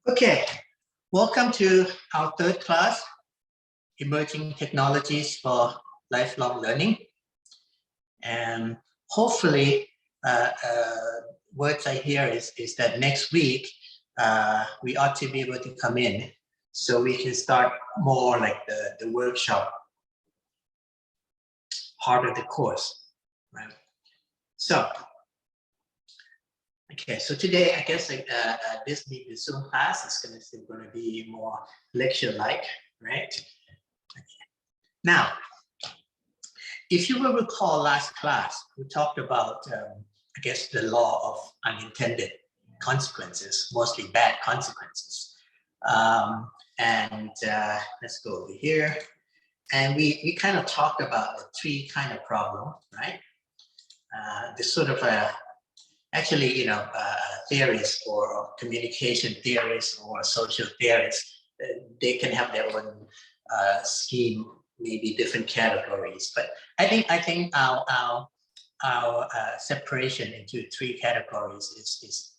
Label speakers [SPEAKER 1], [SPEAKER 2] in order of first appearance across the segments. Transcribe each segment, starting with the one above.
[SPEAKER 1] Okay, welcome to our third class, Emerging Technologies for Lifelong Learning. And hopefully, words I hear is that next week, we ought to be able to come in so we can start more like the workshop part of the course, right? So, okay, so today I guess this being the Zoom class is going to be more lecture-like, right? Okay. Now, if you will recall last class, we talked about, I guess, the law of unintended consequences, mostly bad consequences. Let's go over here. And we kind of talked about the three kind of problem, right? This sort of actually, theorists or communication theorists or social theorists, they can have their own scheme, maybe different categories. But I think our separation into three categories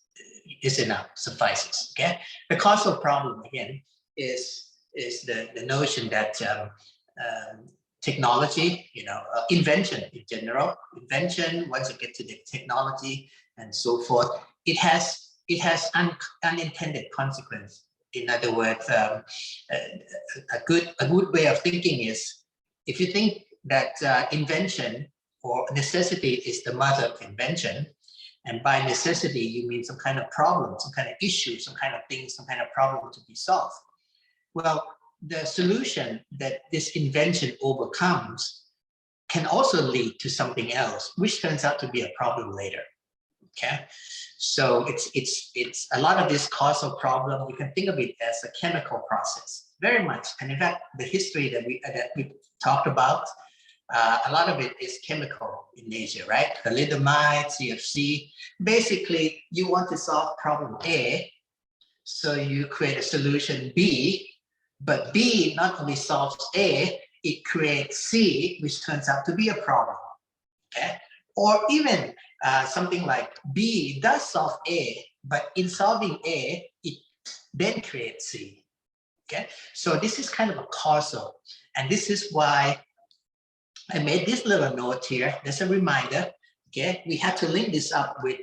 [SPEAKER 1] is enough, suffices. Okay, the causal problem again is the notion that technology, invention in general, once you get to the technology and so forth, it has unintended consequence. In other words, a good way of thinking is, if you think that invention or necessity is the mother of invention, and by necessity you mean some kind of problem, some kind of issue, some kind of thing, some kind of problem to be solved. Well, the solution that this invention overcomes can also lead to something else, which turns out to be a problem later. Okay, so it's a lot of this causal problem. You can think of it as a chemical process, very much. And in fact, the history that we talked about, a lot of it is chemical in nature, right? Thalidomide, CFC. Basically, you want to solve problem A, so you create a solution B. But B not only solves A, it creates C, which turns out to be a problem, okay? Or even something like B does solve A, but in solving A, it then creates C, okay? So this is kind of a causal, and this is why I made this little note here. There's a reminder, okay? We have to link this up with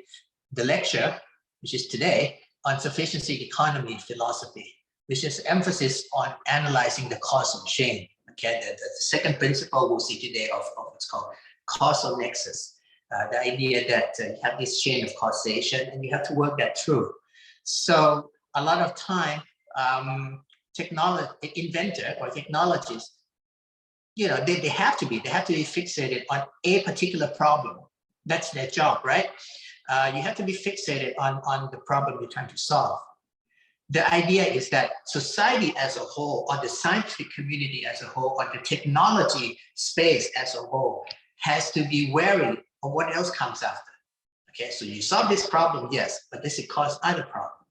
[SPEAKER 1] the lecture, which is today, on sufficiency economy and philosophy, which is emphasis on analyzing the causal chain. Okay, the second principle we'll see today of what's called causal nexus. The idea that you have this chain of causation and you have to work that through. So a lot of time, inventor or technologists, they have to be fixated on a particular problem. That's their job, right? You have to be fixated on the problem you're trying to solve. The idea is that society as a whole, or the scientific community as a whole, or the technology space as a whole, has to be wary of what else comes after. Okay, so you solve this problem, yes, but does it cause other problems?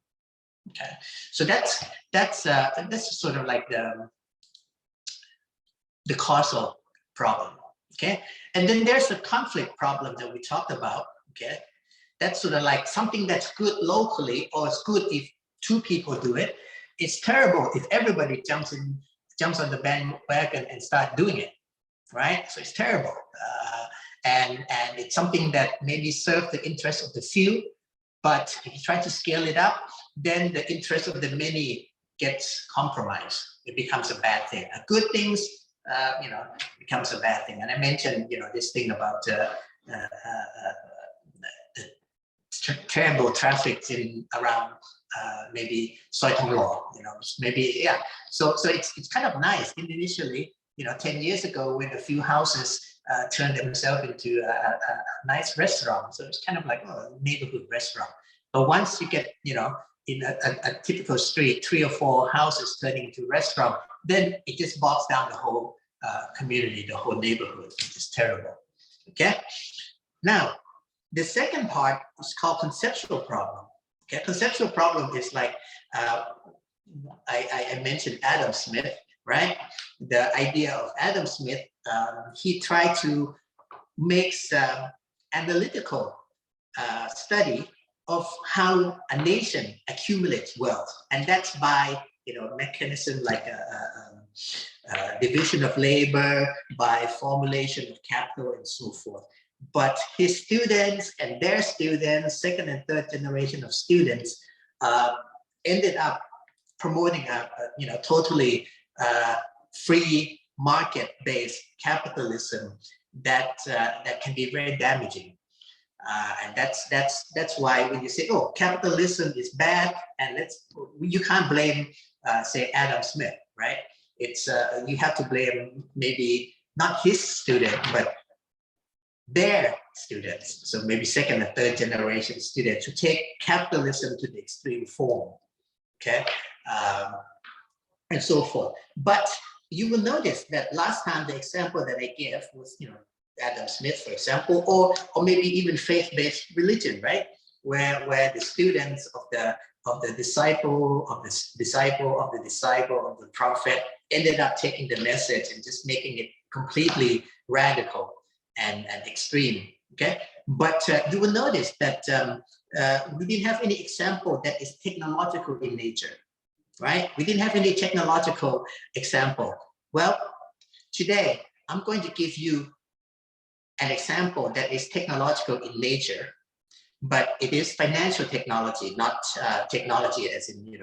[SPEAKER 1] Okay, so that's sort of like the causal problem. Okay, and then there's the conflict problem that we talked about. Okay, that's sort of like something that's good locally, or it's good if two people do it. It's terrible if everybody jumps on the bandwagon and start doing it, right? So it's terrible, and it's something that maybe serves the interest of the few, but if you try to scale it up, then the interest of the many gets compromised. It becomes a bad thing. A good things, becomes a bad thing. And I mentioned, this thing about the terrible traffic around maybe Soi Thong Law, maybe, yeah. So it's kind of nice initially, 10 years ago when a few houses turned themselves into a nice restaurant. So it's kind of like a neighborhood restaurant. But once you get, in a typical street, 3 or 4 houses turning into a restaurant, then it just bogs down the whole community, the whole neighborhood, which is terrible. Okay. Now, the second part is called conceptual problem. Okay, conceptual problem is like, I mentioned Adam Smith, right? The idea of Adam Smith, he tried to make analytical study of how a nation accumulates wealth, and that's by mechanism like a division of labor, by formulation of capital, and so forth. But his students and their students, second and third generation of students, ended up promoting a totally free market-based capitalism that can be very damaging. And that's why when you say, oh, capitalism is bad, and you can't blame say Adam Smith, right? It's you have to blame maybe not his student, but their students. So maybe second and third generation students who take capitalism to the extreme form, okay, and so forth. But you will notice that last time the example that I gave was, Adam Smith, for example, or maybe even faith-based religion, right? Where the students of the disciple of the disciple of the disciple of the prophet ended up taking the message and just making it completely radical and extreme. Okay, but you will notice that we didn't have any example that is technological in nature, right? We didn't have any technological example. Well, today I'm going to give you an example that is technological in nature, but it is financial technology, not technology as in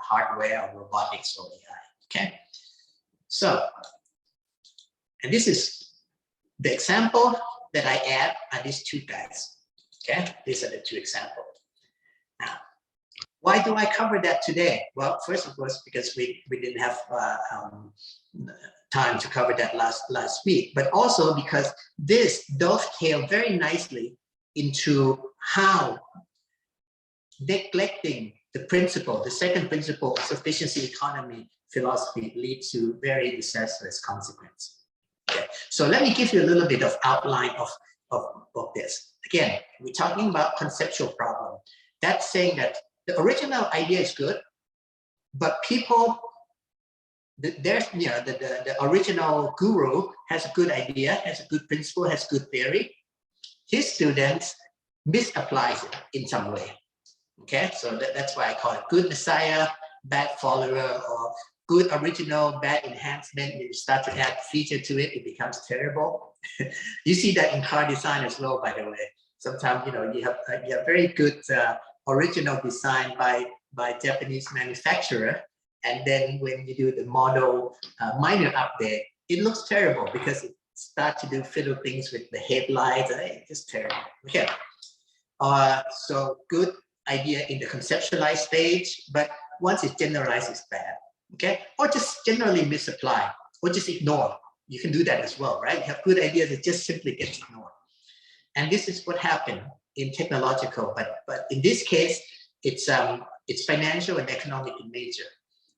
[SPEAKER 1] hardware or robotics or AI. Okay, so, and this is the example that I add are these two guys. Okay, these are the two examples. Now, why do I cover that today? Well, first of course, because we didn't have time to cover that last week, but also because this dovetails very nicely into how neglecting the principle, the second principle of sufficiency economy philosophy, leads to very disastrous consequences. Okay, so let me give you a little bit of outline of this. Again, we're talking about conceptual problem. That's saying that the original idea is good, but people, the original guru has a good idea, has a good principle, has good theory. His students misapplies it in some way. Okay, so that's why I call it good messiah, bad follower, or good original, bad enhancement. When you start to add feature to it, it becomes terrible. You see that in car design as well, by the way. Sometimes you have very good original design by Japanese manufacturer, and then when you do the model minor update, it looks terrible because it starts to do fiddle things with the headlights. It's just terrible. Okay, so good idea in the conceptualized stage, but once it's generalized, it's bad. Okay, or just generally misapply, or just ignore. You can do that as well, right? You have good ideas that just simply get ignored. And this is what happened in technological, but in this case, it's financial and economic in nature.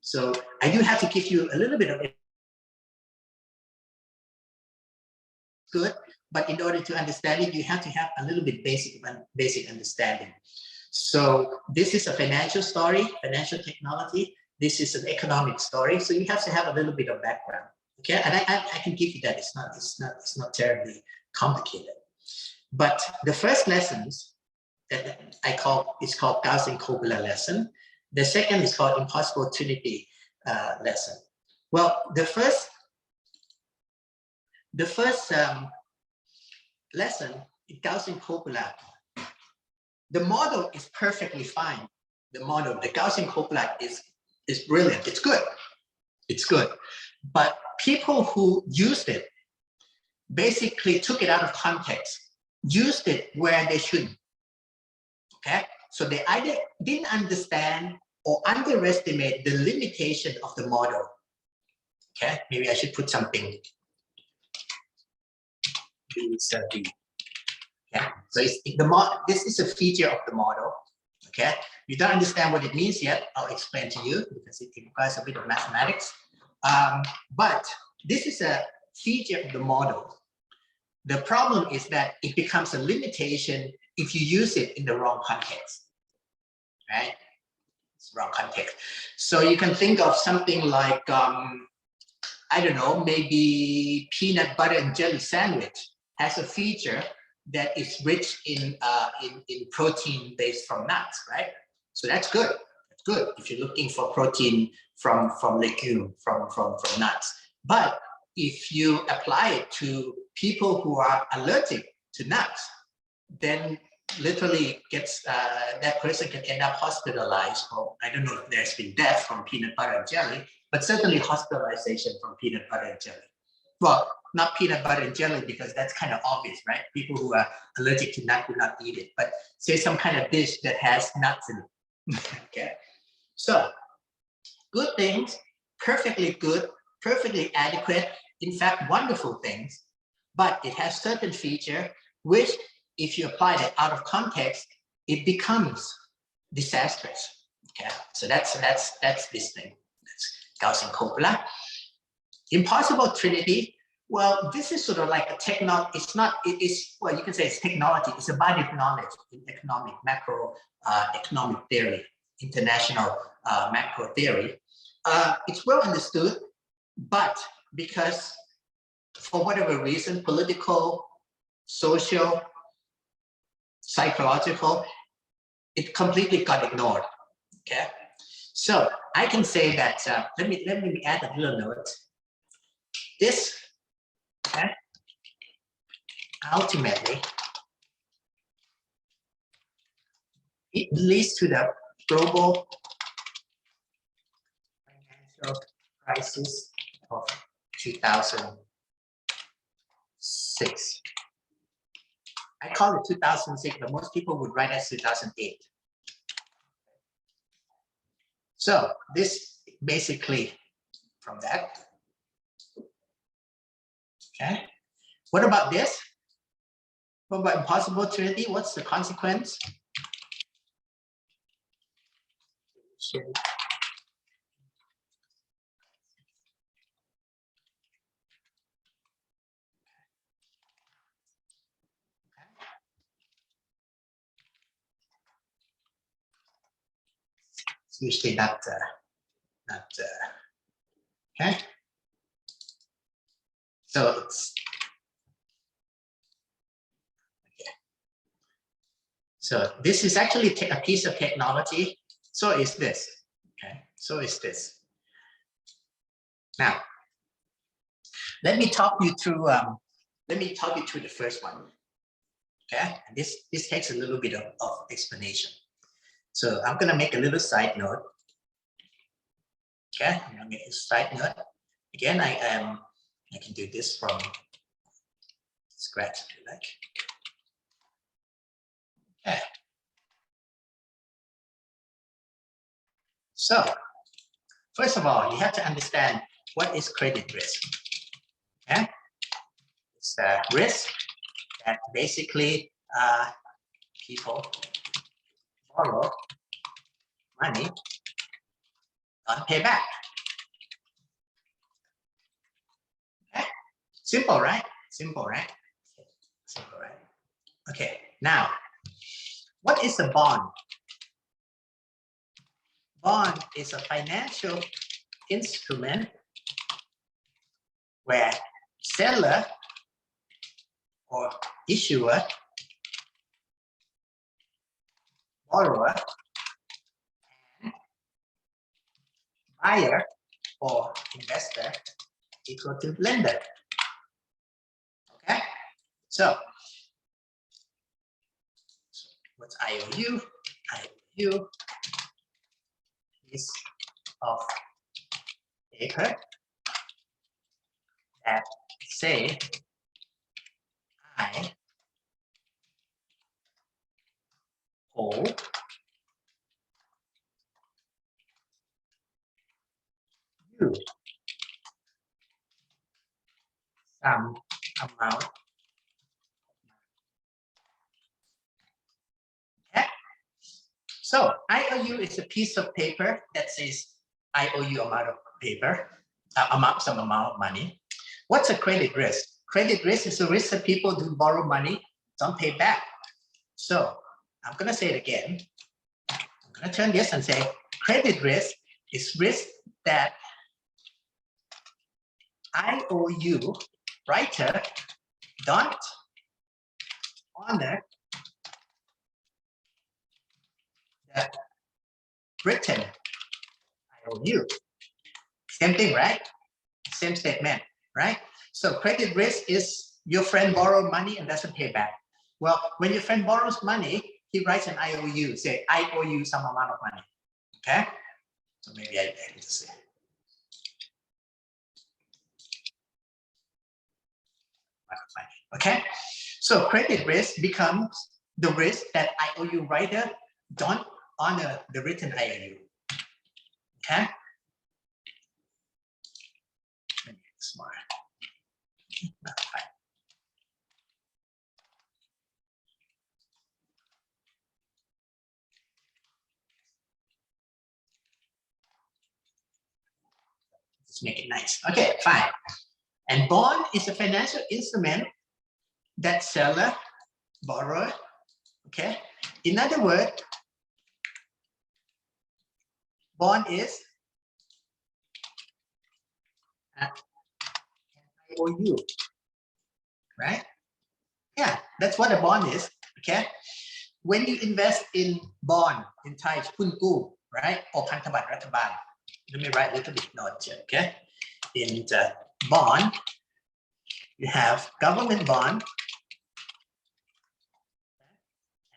[SPEAKER 1] So I do have to give you a little bit of it. Good, but in order to understand it, you have to have a little bit basic understanding. So this is a financial story, financial technology. This is an economic story. So you have to have a little bit of background. Okay, and I can give you that. It's not terribly complicated. But the first lessons that is called Gaussian-Coppola lesson. The second is called impossible trinity lesson. Well, the first lesson in Gaussian-Coppola, the model is perfectly fine. The model, the Gaussian-Coppola is brilliant. It's good. It's good. But people who used it basically took it out of context, used it where they shouldn't. Okay, so they either didn't understand or underestimate the limitation of the model. Okay, maybe I should put something. Okay, so this is a feature of the model. Okay, you don't understand what it means yet. I'll explain to you because it requires a bit of mathematics. But this is a feature of the model. The problem is that it becomes a limitation if you use it in the wrong context, right? It's wrong context. So you can think of something like, I don't know, maybe peanut butter and jelly sandwich has a feature that is rich in protein based from nuts, right? So that's good. That's good if you're looking for protein from legume, from nuts. But if you apply it to people who are allergic to nuts, then literally that person can end up hospitalized, or I don't know if there's been death from peanut butter and jelly, but certainly hospitalization from peanut butter and jelly. Well, not peanut butter and jelly because that's kind of obvious, right? People who are allergic to nuts would not eat it, but say some kind of dish that has nuts in it. Okay, so good things, perfectly good, perfectly adequate, in fact, wonderful things, but it has certain feature which, if you apply it out of context, it becomes disastrous. Okay, so that's this thing. That's Gaussian copula. Impossible trinity. Well, this is sort of like a technology. It's not. It is, well, you can say it's technology. It's a body of knowledge in economic macro economic theory, international macro theory. It's well understood, but because for whatever reason, political, social, psychological, it completely got ignored. Okay, so I can say that. Let me add a little note. This, okay, ultimately, it leads to the global financial crisis of 2006. I call it 2006, but most people would write as 2008. So this basically from that. Okay. What about this? What about impossible trinity? What's the consequence? It's usually not okay. So it's okay. So this is actually a piece of technology. So is this. Okay. So is this. Now, let me talk you through. Let me talk you through the first one. Okay. And this takes a little bit of explanation. So I'm going to make a little side note. Okay, I'm going to make a side note. Again, I can do this from scratch if you like. Okay. So, first of all, you have to understand what is credit risk. Okay? It's the risk that basically people borrow money, don't pay back. Okay? Simple, right? Simple, right? Simple, right? Okay, now, what is a bond? Bond is a financial instrument where seller or issuer, borrower, and buyer or investor equal to lender. Okay, so what's IOU? IOU is of paper that say I owe you some amount. Okay. So IOU is a piece of paper that says I owe you amount of paper, some amount of money. What's a credit risk? Credit risk is a risk that people do borrow money, don't pay back. So I'm going to say it again. I'm going to turn this and say credit risk is risk that I owe you, writer, don't honor the written IOU. Same thing, right? Same statement, right? So credit risk is your friend borrowed money and doesn't pay back. Well, when your friend borrows money, he writes an IOU, say, I owe you some amount of money, okay? So maybe I need to say. Okay, so credit risk becomes the risk that IOU writer don't honor the written IOU, okay? Smart. Let's make it nice. Okay, fine. And bond is a financial instrument that seller, borrower, okay? In other words, bond is an IOU, right? Yeah, that's what a bond is, okay? When you invest in bond, in Thai, หุ้นกู้ right? Or พันธบัตรรัฐบาล Let me write a little bit note here, okay? In the bond, you have government bond,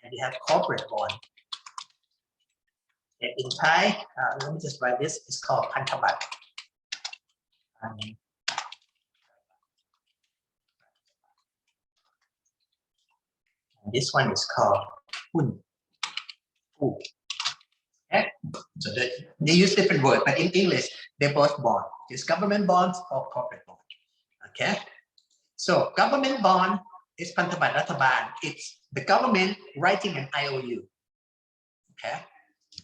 [SPEAKER 1] and you have corporate bond. And in Thai, let me just write this, it's called พันธบัตร. This one is called หุ้นกู้. Okay? So they use different words, but in English, they're both bond. It's government bonds or corporate bond. Okay? So government bond is พันธบัตรรัฐบาล. It's the government writing an IOU. Okay?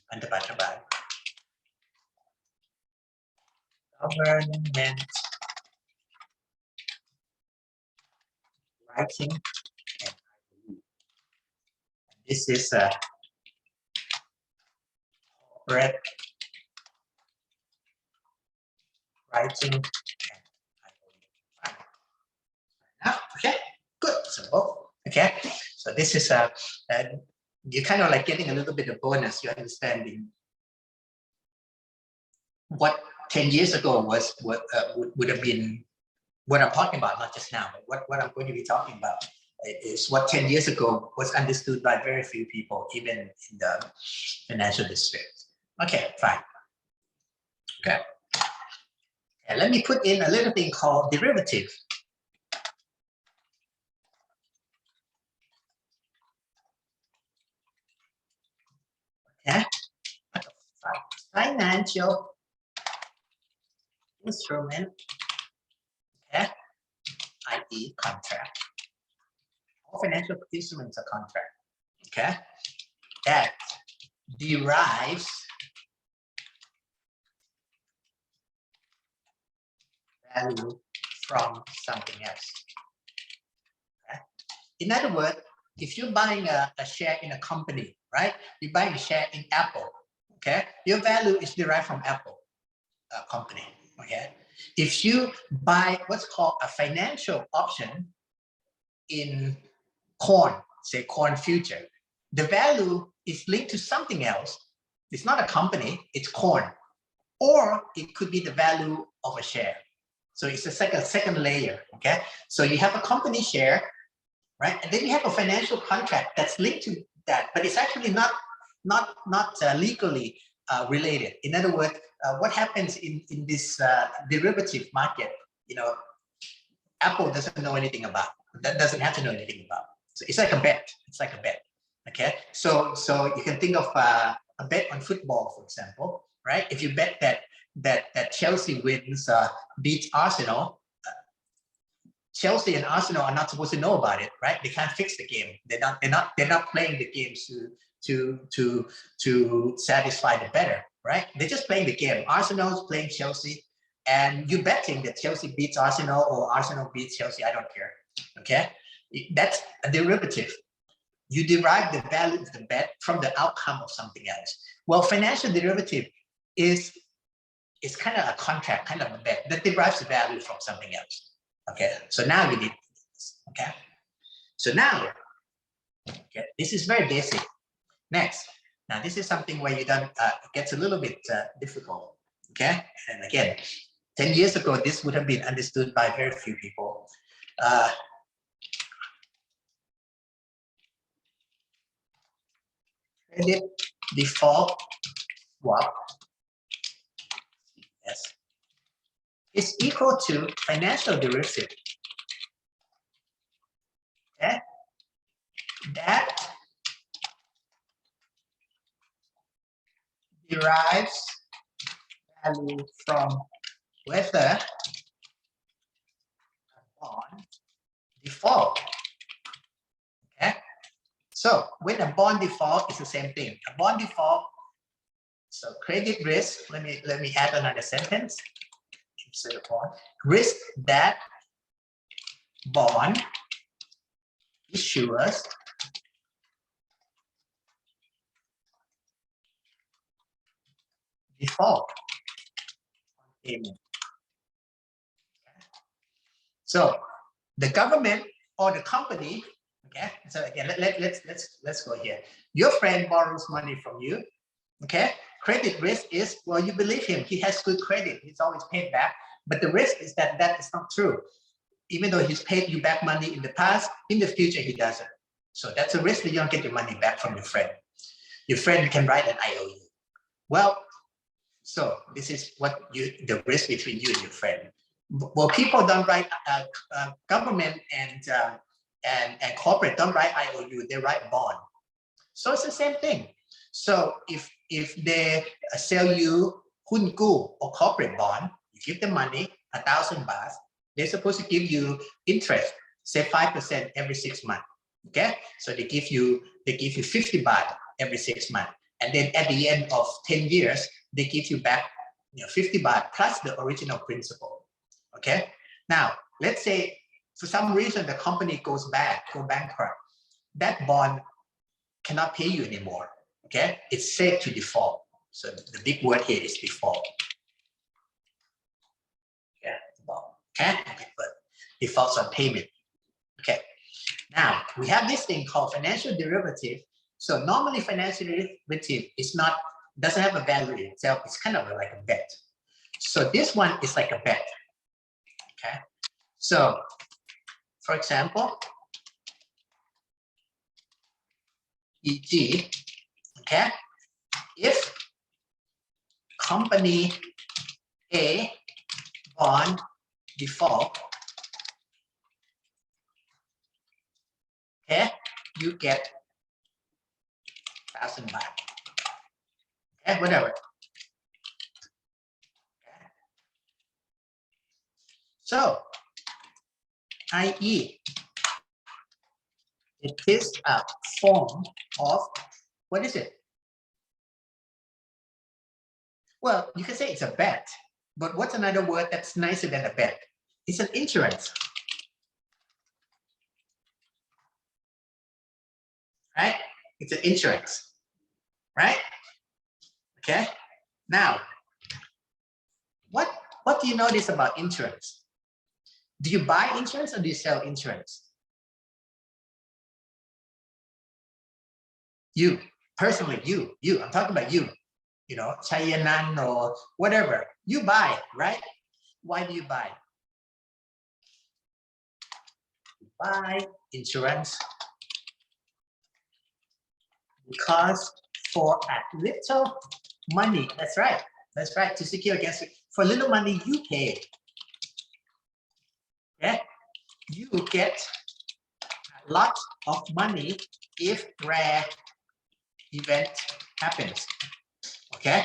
[SPEAKER 1] พันธบัตรรัฐบาล. Government writing an IOU. This is a corporate writing an IOU. Okay, good. So, okay. So this is you're kind of like getting a little bit of bonus. You're understanding what 10 years ago was would have been what I'm talking about, not just now, but what I'm going to be talking about is what 10 years ago was understood by very few people, even in the financial district. Okay, fine. Okay. And let me put in a little thing called derivative. Okay. Financial instrument, okay, i.e. contract. All financial instruments are contract, okay, that derives value from something else. Okay? In other words, if you're buying a share in a company, right? You're buying a share in Apple, okay? Your value is derived from Apple company, okay? If you buy what's called a financial option in corn, say corn future, the value is linked to something else. It's not a company, it's corn. Or it could be the value of a share. So it's a second layer, okay? So you have a company share, right? And then you have a financial contract that's linked to that, but it's actually not legally related. In other words, what happens in this derivative market, you know, Apple doesn't know anything about, that doesn't have to know anything about. So it's like a bet, okay? So you can think of a bet on football, for example, right? If you bet that Chelsea wins, beats Arsenal, Chelsea and Arsenal are not supposed to know about it, right? They can't fix the game. They're not playing the games to satisfy the bettor, right? They're just playing the game. Arsenal's playing Chelsea, and you're betting that Chelsea beats Arsenal or Arsenal beats Chelsea. I don't care. Okay, that's a derivative. You derive the value of the bet from the outcome of something else. Well, financial derivative is kind of a contract, kind of a bet that derives the value from something else. Okay, so now you need this. Okay, so now Okay, this is very basic. Next, now this is something where you don't, it gets a little bit difficult. Okay, and again, 10 years ago, this would have been understood by very few people. Credit default swap, yes, is equal to financial derivative. Okay, that derives value from whether a bond default. Okay, so when a bond default is the same thing. A bond default, so credit risk. Let me add another sentence instead of bond. Risk that bond issuers default on payment. So the government or the company, okay. So again, let's go here. Your friend borrows money from you, okay. Credit risk is, well, you believe him. He has good credit. He's always paid back. But the risk is that that is not true. Even though he's paid you back money in the past, in the future he doesn't. So that's a risk that you don't get your money back from your friend. Your friend can write an IOU. Well, so this is what the risk between you and your friend. Well, people don't write, government and corporate don't write IOU, they write bond. So it's the same thing. So if they sell you hun gu or corporate bond, you give them money, 1,000 baht, they're supposed to give you interest, say 5% every 6 months. Okay, so they give you 50 baht every 6 months, and then at the end of 10 years, they give you back 50 baht plus the original principal. Okay, now let's say for some reason the company go bankrupt, that bond cannot pay you anymore. Okay, it's safe to default. So the big word here is default. Yeah, okay, but defaults on payment. Okay, now we have this thing called financial derivative. So normally financial derivative doesn't have a value in itself. It's kind of like a bet. So this one is like a bet. Okay, so for example, e.g., okay, if company A bond default, okay, you get 1,000 baht. Okay, whatever. Okay. So, i.e., it is a form of, what is it? Well, you can say it's a bet, but what's another word that's nicer than a bet? It's an insurance. Right? It's an insurance. Right? Okay. Now, what do you notice about insurance? Do you buy insurance or do you sell insurance? You, personally, you, I'm talking about you, Chayanan or whatever, you buy, right? Why do you buy? You buy insurance because for a little money, that's right, to secure against it, for little money you pay. Okay, you get a lot of money if rare event happens. Okay,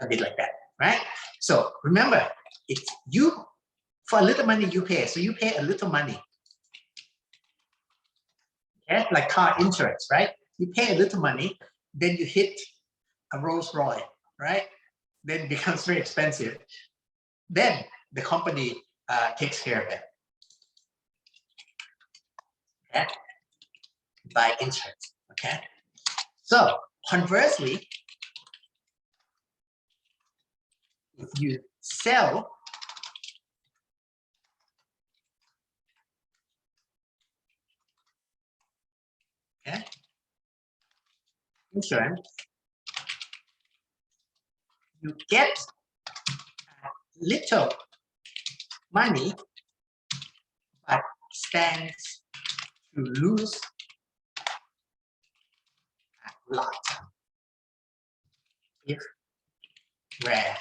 [SPEAKER 1] a bit like that, right? So remember, it's you, for a little money you pay, so you pay a little money. Okay, like car insurance, right? You pay a little money, then you hit a Rolls Royce, right? Then it becomes very expensive. Then the company takes care of it. Okay, buy insurance. Okay, so conversely, if you sell Okay. Insurance, you get little money, but stands to lose a lot if rare event.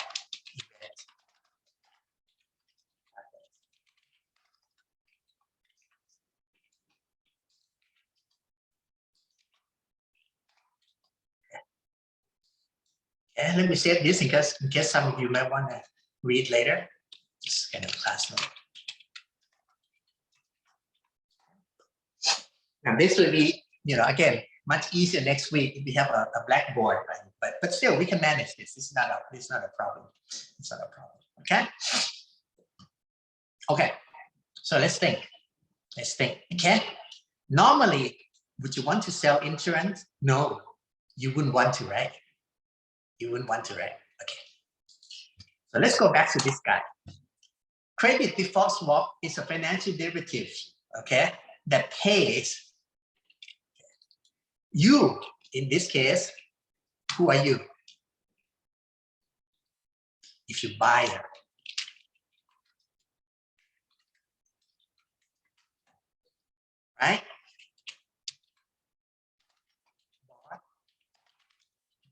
[SPEAKER 1] And let me say this in case some of you might want to read later. Just kind of class note. Now this will be, again, much easier next week if we have a blackboard, right? But still, we can manage this. This is not a problem. It's not a problem. Okay. Okay. So let's think. Okay. Normally, would you want to sell insurance? No, you wouldn't want to, right? You wouldn't want to, right? Okay. So let's go back to this guy. Credit default swap is a financial derivative, okay, that pays you. In this case, who are you? If you buyer, right? Bought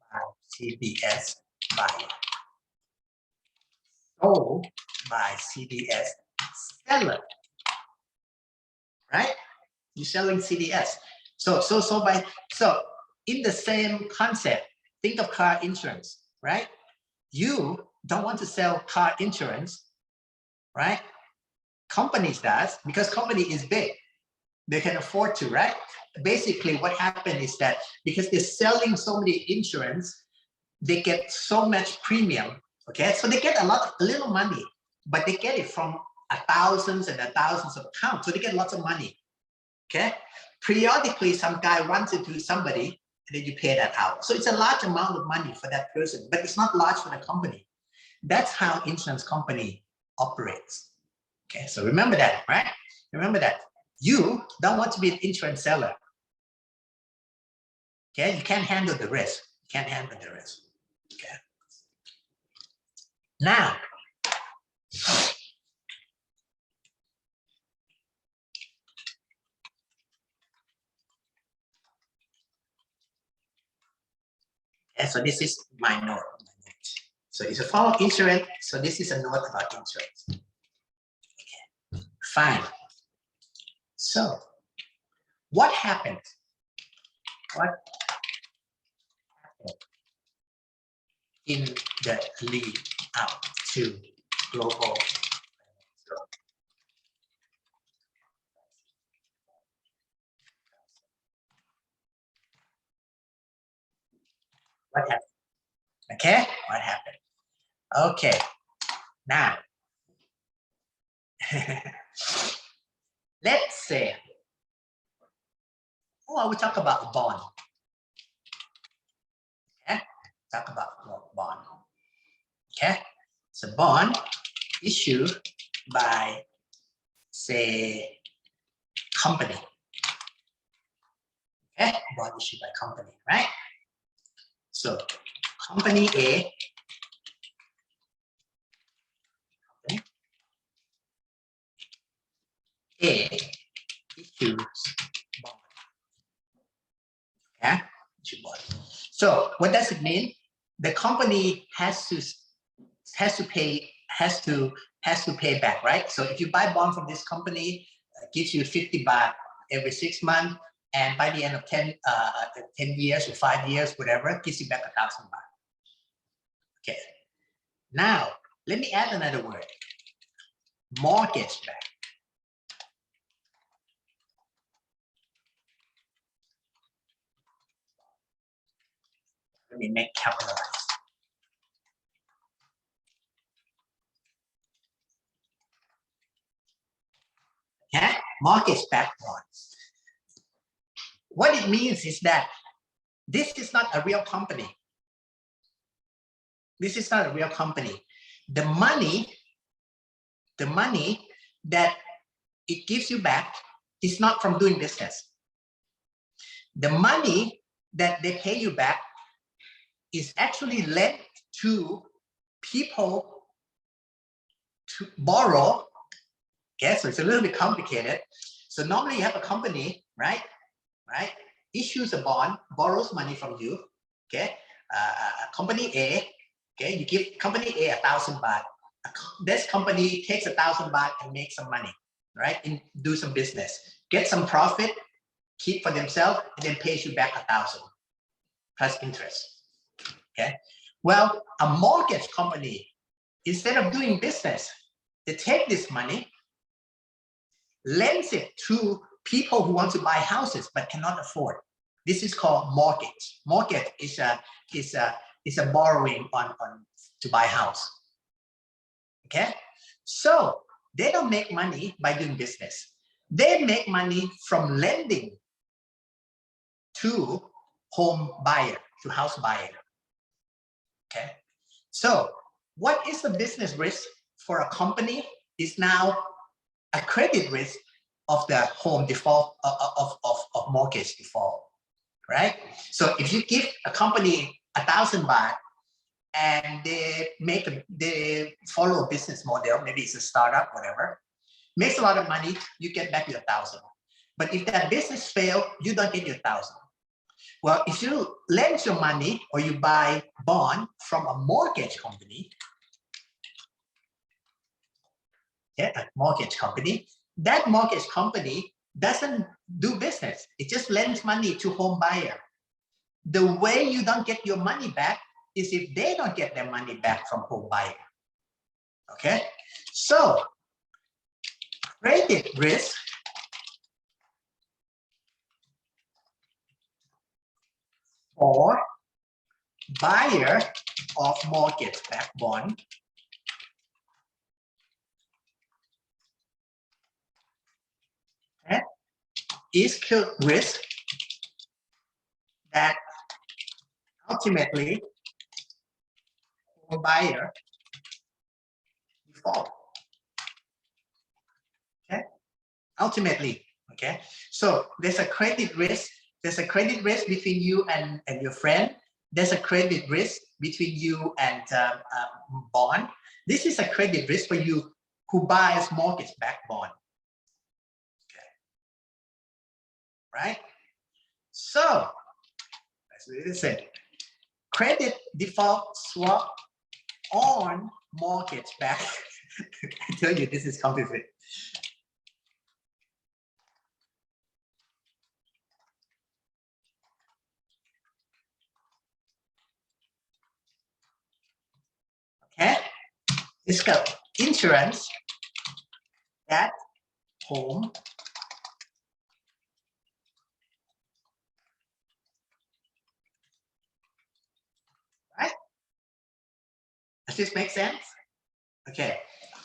[SPEAKER 1] by CDS buyer. Sold by CDS seller, right? You're selling CDS. So in the same concept, think of car insurance, right? You don't want to sell car insurance, right? Companies does, because company is big. They can afford to, right? Basically, what happened is that because they're selling so many insurance, they get so much premium, okay? So they get a little money, but they get it from thousands and thousands of accounts. So they get lots of money, okay? Periodically, some guy runs into somebody, and then you pay that out. So it's a large amount of money for that person, but it's not large for the company. That's how insurance company operates. Okay, so remember that, right? Remember that. You don't want to be an insurance seller. Okay, you can't handle the risk. You can't handle the risk. Okay. Now, okay, so this is my note. So it's a form of insurance. So this is a note about insurance. Okay, fine. So, what happened? What happened in the lead up to global? What happened? Okay, what happened? Okay, now let's say, I will talk about bond. Okay, talk about bond. Okay, so bond issued by, say, company. Okay, bond issued by company, right? So company A, issues bond. Yeah, issue bond. So what does it mean? The company has to pay back, right? So if you buy bond from this company, it gives you 50 baht every 6 months, and by the end of 10 years or 5 years, whatever, it gives you back 1,000 baht. Okay. Now let me add another word: mortgage back. Let me make capitalize. Okay, mortgage-backed bonds. What it means is that this is not a real company. This is not a real company. The money that it gives you back is not from doing business. the money that they pay you back is actually lent to people to borrow. Okay, so it's a little bit complicated. So normally you have a company, right? Issues a bond, borrows money from you. Okay, company A. Okay, you give company A 1,000 baht. This company takes 1,000 baht and makes some money, right? And do some business, get some profit, keep for themselves, and then pays you back 1,000 plus interest. Okay. Well, a mortgage company, instead of doing business, they take this money, lends it to people who want to buy houses but cannot afford. This is called mortgage. Mortgage is a borrowing on to buy house. Okay, so they don't make money by doing business. They make money from lending to home buyer, to house buyer. Okay, so what is the business risk for a company is now a credit risk of the home default, of mortgage default, right? So if you give a company 1,000 baht and they follow a business model, maybe it's a startup, whatever, makes a lot of money, you get back your 1,000. But if that business fails, you don't get your 1,000. Well, if you lend your money or you buy bond from a mortgage company, a mortgage company, that mortgage company doesn't do business. It just lends money to home buyer. The way you don't get your money back is if they don't get their money back from home buyer. Okay, so credit risk for buyer of mortgage-backed bond is risk that ultimately home buyer default. Okay, ultimately. Okay, so there's a credit risk. There's a credit risk between you and your friend. There's a credit risk between you and bond. This is a credit risk for you who buys mortgage-backed bond. Okay, right? So let's listen. Credit default swap on mortgage-backed. I tell you, this is complicated. Okay, it's got insurance at home right? Does this make sense? Okay,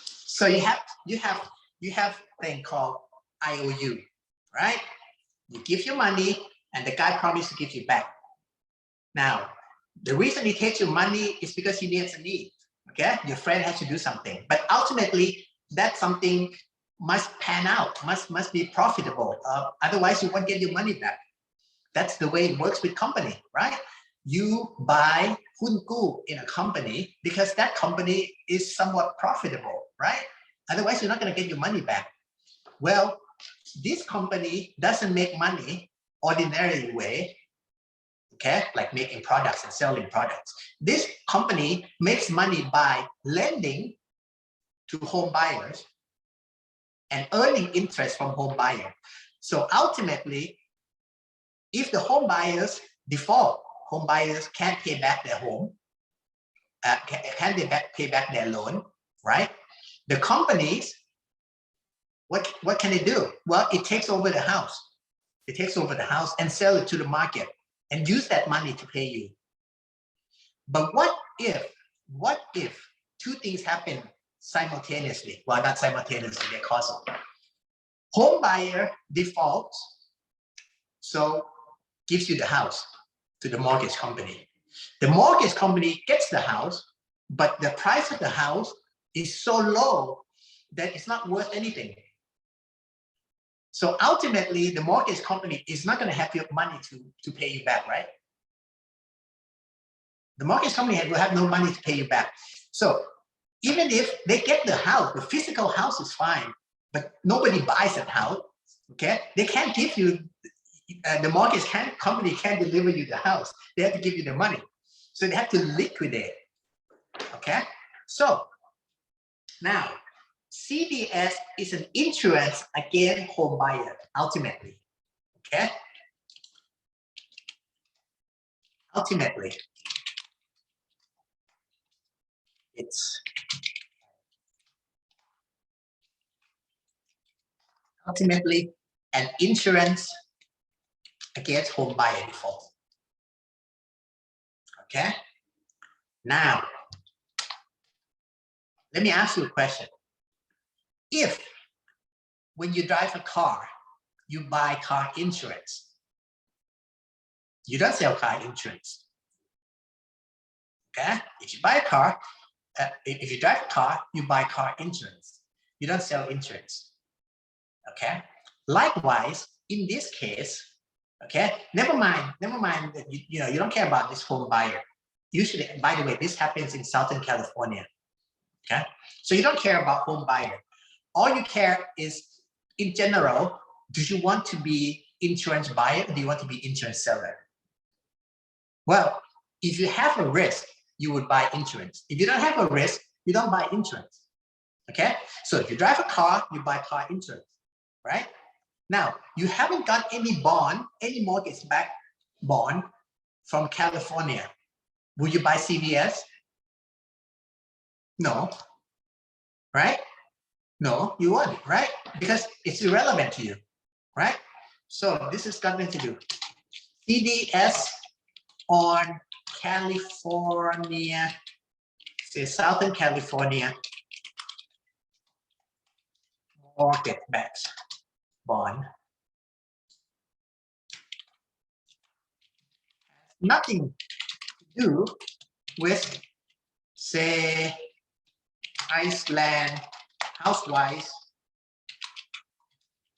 [SPEAKER 1] so you have thing called IOU, right? You give your money and the guy promises to give you back. Now, the reason he takes your money is because he needs a need. Okay, your friend has to do something, but ultimately that something must pan out, must be profitable. Otherwise, you won't get your money back. That's the way it works with company, right? You buy hun gu in a company because that company is somewhat profitable, right? Otherwise, you're not going to get your money back. Well, this company doesn't make money ordinary way. Okay, like making products and selling products. This company makes money by lending to home buyers and earning interest from home buyer. So ultimately, if the home buyers default, home buyers can't pay back their home, can't pay back their loan, right? The companies, what can it do? Well, it takes over the house. It takes over the house and sell it to the market and use that money to pay you. But what if two things happen simultaneously? Well, not simultaneously, they're causal. Home buyer defaults, so gives you the house to the mortgage company. The mortgage company gets the house, but the price of the house is so low that it's not worth anything. So ultimately, the mortgage company is not going to have your money to pay you back, right? The mortgage company will have no money to pay you back. So even if they get the house, the physical house is fine, but nobody buys that house, okay? They can't give you, the mortgage company can't deliver you the house. They have to give you the money. So they have to liquidate, okay? So now, CDS is an insurance against home buyer, ultimately, okay? Ultimately, it's an insurance against home buyer default, okay? Now, let me ask you a question. If when you drive a car, you buy car insurance, you don't sell car insurance, okay? If you buy a car, if you drive a car, you buy car insurance. You don't sell insurance, okay? Likewise, in this case, okay, never mind that you don't care about this home buyer. Usually, by the way, this happens in Southern California, okay? So you don't care about home buyer. All you care is, in general, do you want to be insurance buyer or do you want to be insurance seller? Well, if you have a risk, you would buy insurance. If you don't have a risk, you don't buy insurance, okay? So if you drive a car, you buy car insurance, right? Now, you haven't got any bond, any mortgage-backed bond from California. Will you buy CDS? No, right? No, you won't, right? Because it's irrelevant to you, right? So this is got nothing to do. CDS on California, say Southern California mortgage-backed bond. Nothing to do with, say, Iceland, housewives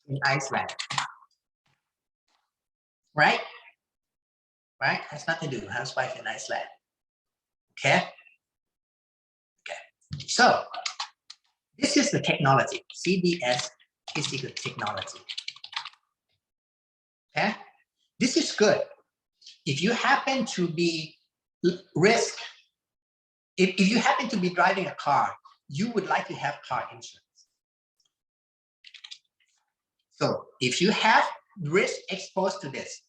[SPEAKER 1] in Iceland, right? Right? Has nothing to do with housewife in Iceland. Okay? Okay. So this is the technology. CDS is the good technology. Okay? This is good. If you happen to be if you happen to be driving a car, you would like to have car insurance. So if you have risk exposed to this,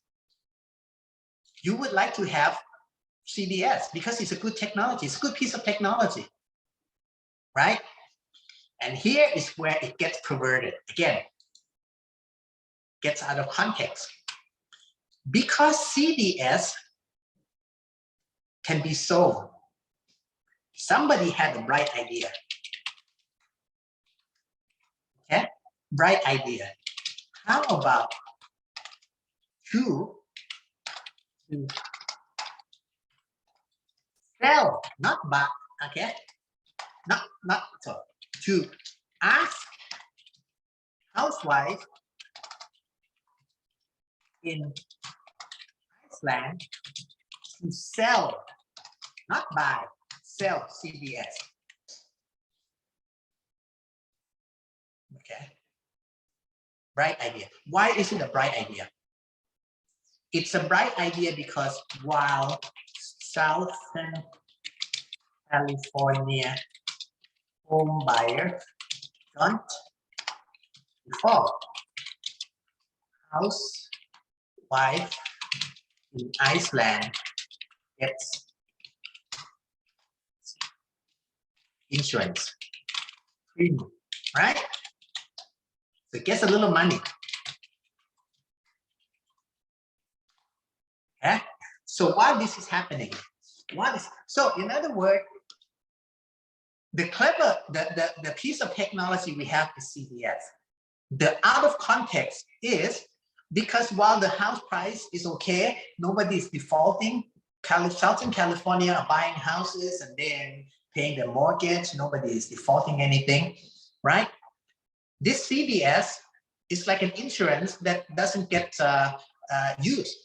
[SPEAKER 1] you would like to have CDS because it's a good technology. It's a good piece of technology, right? And here is where it gets perverted. Again, gets out of context. Because CDS can be sold, somebody had a bright idea. Okay? Bright idea. How about to sell, not buy, okay? So to ask housewife in Iceland to sell, not buy, sell CDS. Okay. Bright idea. Why is it a bright idea? It's a bright idea because while Southern California home buyer don't default, housewife in Iceland gets insurance premium, right? So it gets a little money. Okay? So while this is happening, so in other words, the piece of technology we have is CDS. The out of context is because while the house price is okay, nobody is defaulting. Southern California are buying houses and then paying the mortgage. Nobody is defaulting anything, right? This CDS It's like an insurance that doesn't get used.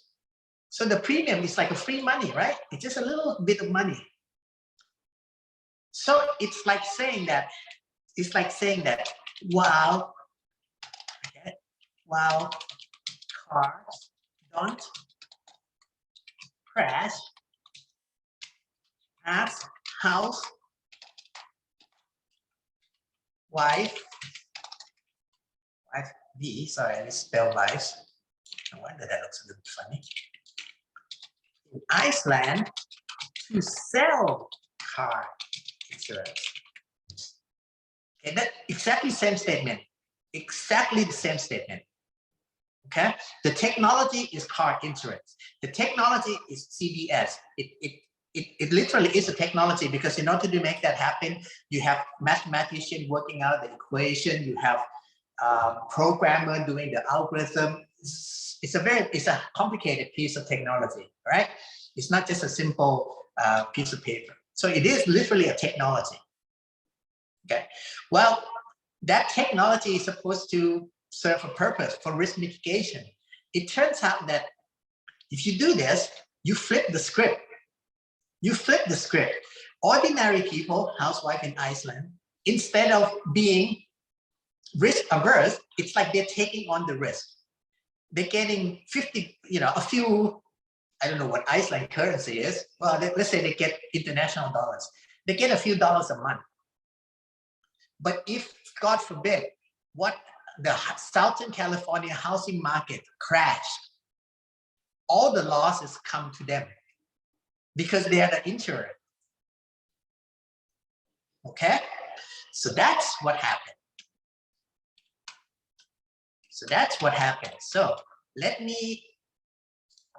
[SPEAKER 1] So the premium is like a free money, right? It's just a little bit of money. So it's like saying that, while cars don't crash as housewife B, sorry, I misspelled wives. No wonder that looks a little funny. In Iceland, to sell car insurance. Okay, that exactly same statement. Exactly the same statement. Okay, the technology is car insurance. The technology is CDS. It literally is a technology, because in order to make that happen, you have mathematician working out the equation. You have programmer doing the algorithm. It's a complicated piece of technology, right? It's not just a simple piece of paper. So it is literally a technology. Okay, well, that technology is supposed to serve a purpose for risk mitigation. It turns out that if you do this, you flip the script. You flip the script. Ordinary people, housewife in Iceland, instead of being risk averse, it's like they're taking on the risk. They're getting 50, a few, I don't know what Iceland currency is. Well, let's say they get international dollars. They get a few dollars a month. But if, God forbid, the Southern California housing market crashed, all the losses come to them because they are the insurer. Okay? So that's what happened. So let me,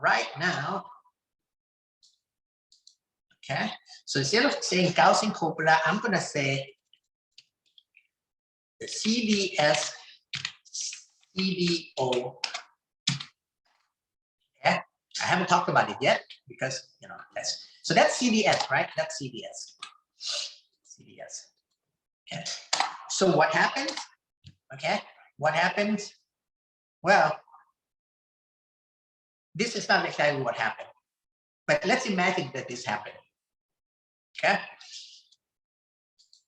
[SPEAKER 1] right now, okay? So instead of saying housing copula, I'm going to say the CDS CDO. Yeah, I haven't talked about it yet because that's CDS, right? That's CDS. Okay. So what happens? Okay, what happens? Well, this is not exactly what happened, but let's imagine that this happened. Okay,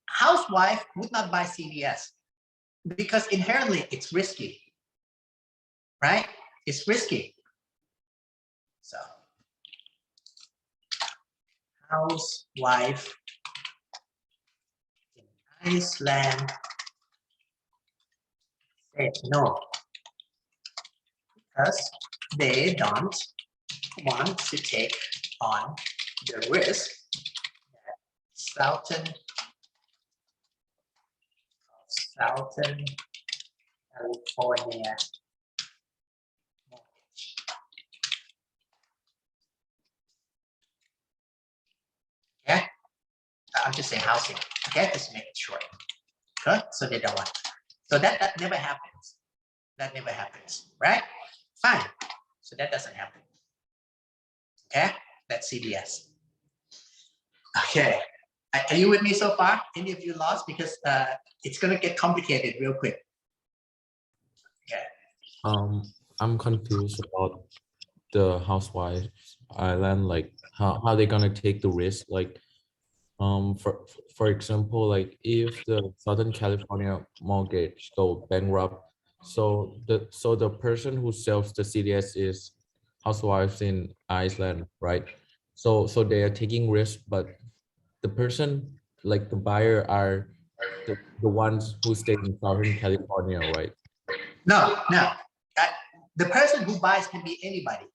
[SPEAKER 1] housewife would not buy CDS because inherently it's risky, right? It's risky. So housewife in Iceland said no because they don't want to take on the risk that Southern California mortgage. Okay, I'm just saying housing. Okay, just make it short. Okay, so they don't want. So that never happens. That never happens, right? Fine. So that doesn't happen. Okay, that's CDS. Okay, are you with me so far? Any of you lost? Because it's gonna get complicated real quick. Okay.
[SPEAKER 2] I'm confused about the housewives island, like how they're gonna take the risk, like for example, like if the Southern California mortgage go bankrupt, so the person who sells the CDS is housewives in Iceland, right? So they are taking risk, but the person, like the buyer, are the ones who stay in Southern California, right?
[SPEAKER 1] No. The person who buys can be anybody.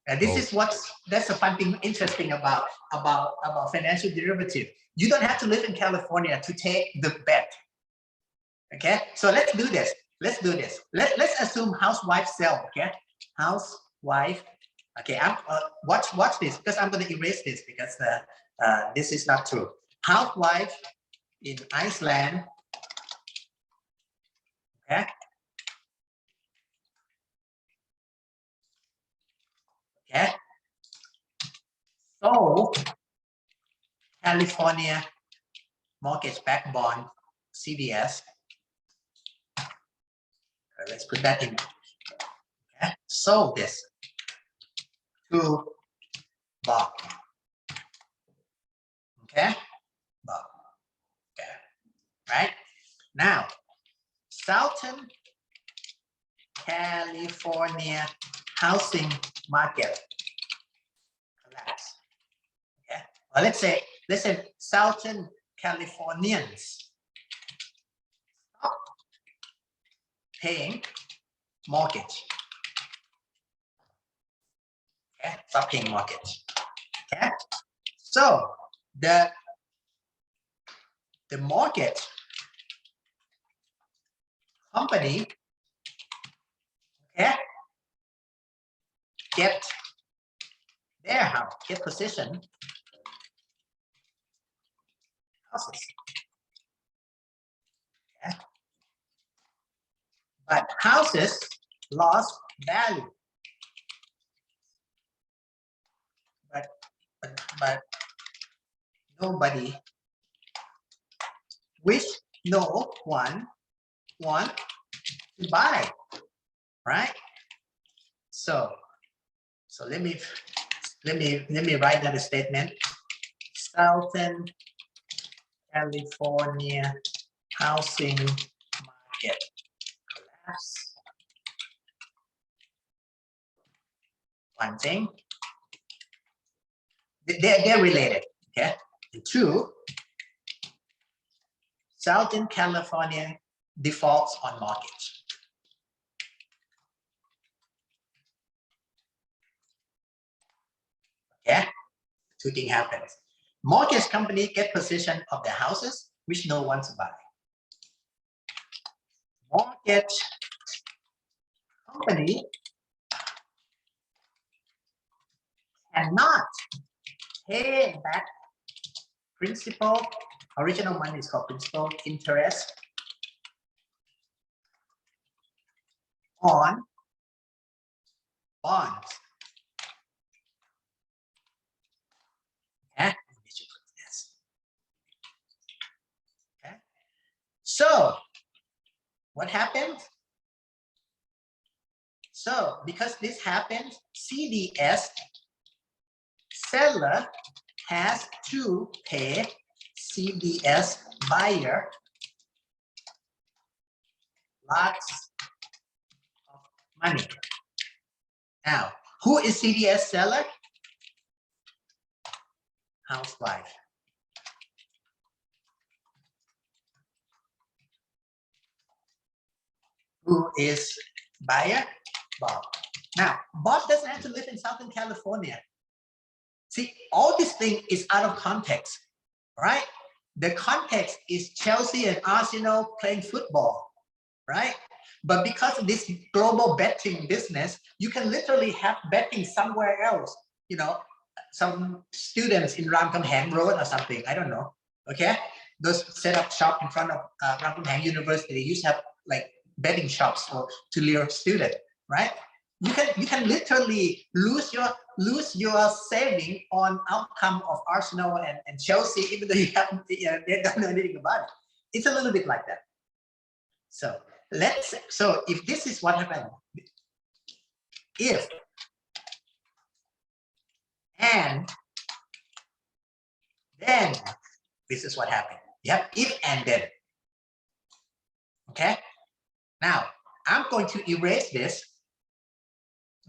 [SPEAKER 1] And this is that's the fun thing, interesting about financial derivative. You don't have to live in California to take the bet. Okay, so let's do this. Let's assume housewife sell. Okay, housewife. Okay, I'm watch this, because I'm going to erase this because this is not true. Housewife in Iceland. Okay. Okay. So California mortgage-backed bond, CDS, let's put that in. Okay. Sold this to Bob. Okay, Bob. Okay, right now, Southern California housing market collapse. Okay, or let's say Southern Californians stop paying mortgage. Okay, stop paying mortgage. Okay, so the mortgage company, okay, get their house, get possession houses. Okay. But houses lost value. But nobody, no one want to buy, right? So let me write that statement. Southern California housing market collapse. One thing, they're related, okay? And two, Southern California defaults on mortgage. Okay, two things happen. Mortgage company get possession of the houses which no one wants to buy. Mortgage company cannot pay back principal, original money is called principal, interest on bonds. Okay. Okay. So what happens? So because this happens, CDS seller has to pay CDS buyer lots of money. Now, who is CDS seller? Housewife. Who is buyer? Bob. Now, Bob doesn't have to live in Southern California. See, all this thing is out of context, right? The context is Chelsea and Arsenal playing football, right? But because of this global betting business, you can literally have betting somewhere else, you know, some students in Ram Kam Hang Road or something, I don't know, okay? Those set up shop in front of Ram Kam Hang University, they used to have like betting shops to lure students, right? You can literally lose your saving on outcome of Arsenal and Chelsea, even though they don't know anything about it. It's a little bit like that. So if this is what happened, if and then this is what happened. Yep, if and then. Okay. Now I'm going to erase this.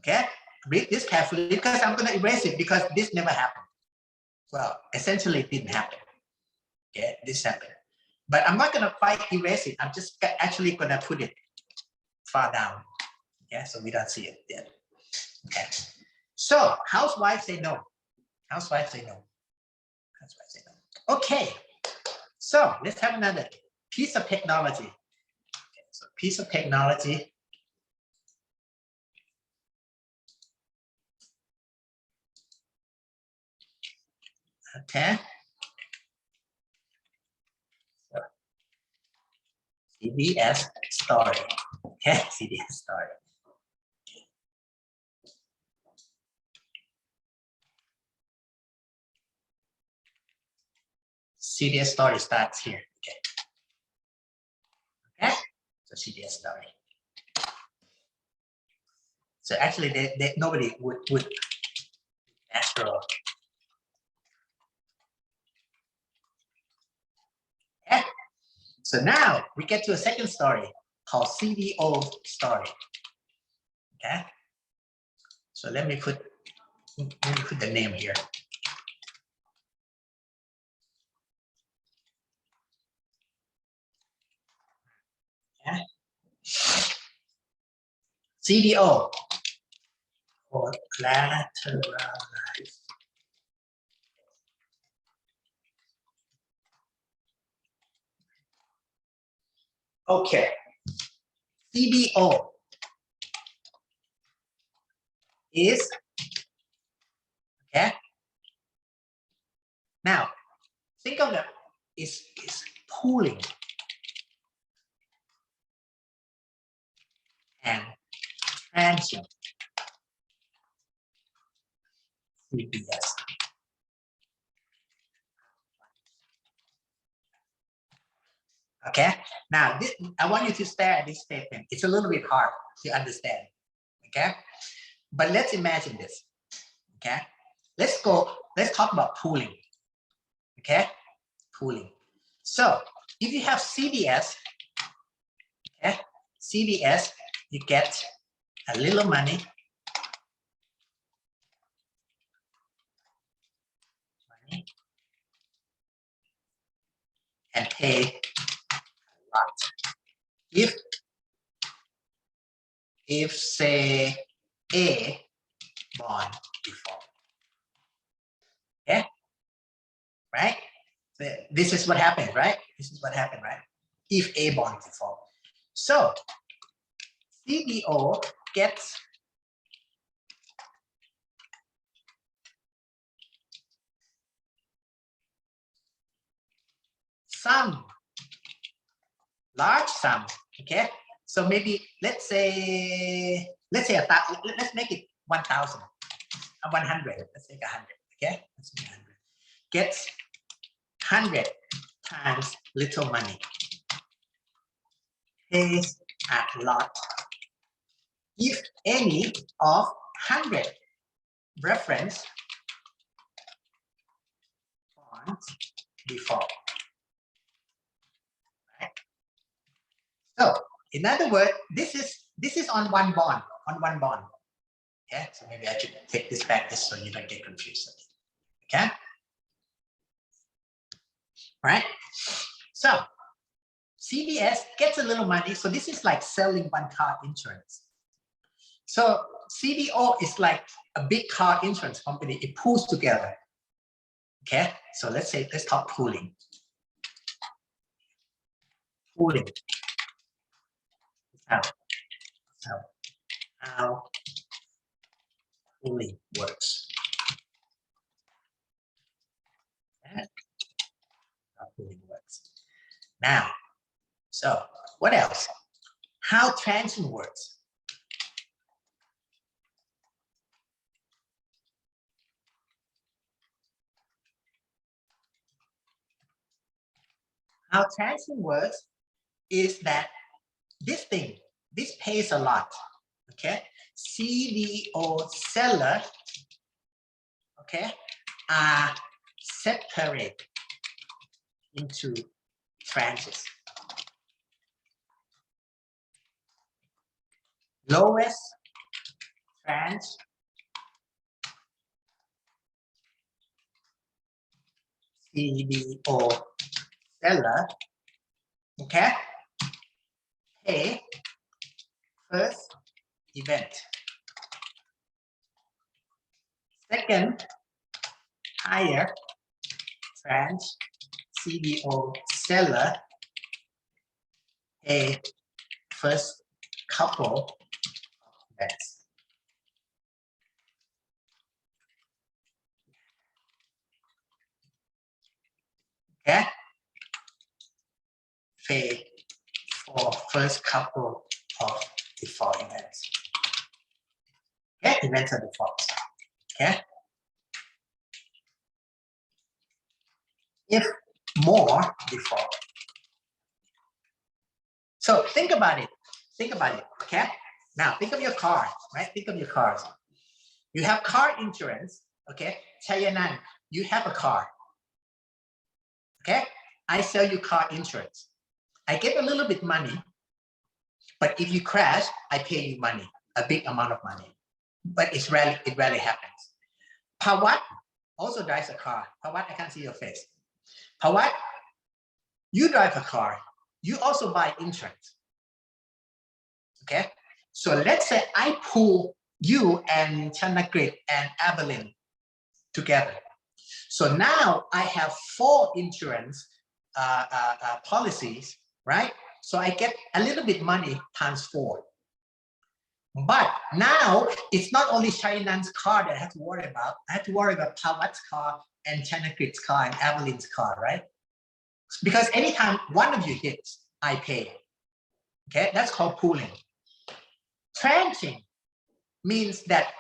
[SPEAKER 1] Okay, read this carefully because I'm going to erase it because this never happened. Well, essentially it didn't happen. Okay, this happened. But I'm not going to quite erase it. I'm just actually going to put it far down. Okay, so we don't see it yet. Okay, so housewives say no. Housewives say no. Housewives say no. Okay, so let's have another piece of technology. Okay, so piece of technology. Okay. So, CDS story. Okay, CDS story. CDS story starts here. Okay. Okay. So CDS story. So actually, nobody would natural. Okay. So now we get to a second story called CDO story. Okay. So let me put the name here. Okay. CDO or collateralized. Okay. CDO is okay. Now think of it is pooling and tranching. CBS. Okay. Now I want you to stare at this statement. It's a little bit hard to understand. Okay. But let's imagine this. Okay. Let's talk about pooling. Okay. Pooling. So if you have CDS, okay, CDS, you get a little money. And pay a lot. If say A bond default. Okay. Right? This is what happened, right? This is what happened, right? If A bond default. So CDO gets some large sum. Okay. So maybe let's say let's make it 1,000, 100. Let's take 100. Okay. Let's make 100. Gets 100 times little money. Pays a lot. If any of 100 reference bonds default. Right? So in other words, this is on one bond, Okay, so maybe I should take this back just so you don't get confused. Okay. Right. So CDS gets a little money. So this is like selling one car insurance. So CDO is like a big car insurance company. It pools together. Okay. So let's talk pooling. Pooling. How pooling works. Okay. How pooling works. Now, so what else? How tranching works. How tranching works is that this pays a lot. Okay, CDO seller, okay, are separate into tranches. Lowest tranche CDO seller, okay, pay first event. Second, higher tranche CDO seller pay first couple of events. Okay, pay for first couple of default events. Okay, events are defaults. Okay, if more default. So think about it. Okay, Now think of your car, right? Think of your cars. You have car insurance, okay? Chayanan, you have a car, okay? I sell you car insurance. I get a little bit money, but if you crash, I pay you money, a big amount of money. But it rarely happens. Pawat also drives a car. Pawat, I can't see your face. Pawat, you drive a car. You also buy insurance. Okay? So let's say I pull you and Chanakrit and Evelyn together. So now I have 4 insurance policies, right? So I get a little bit money times 4. But now it's not only Shainan's car that I have to worry about. I have to worry about Pawat's car and Chanakrit's car and Evelyn's car, right? Because anytime one of you hits, I pay. Okay, that's called pooling. Tranching means that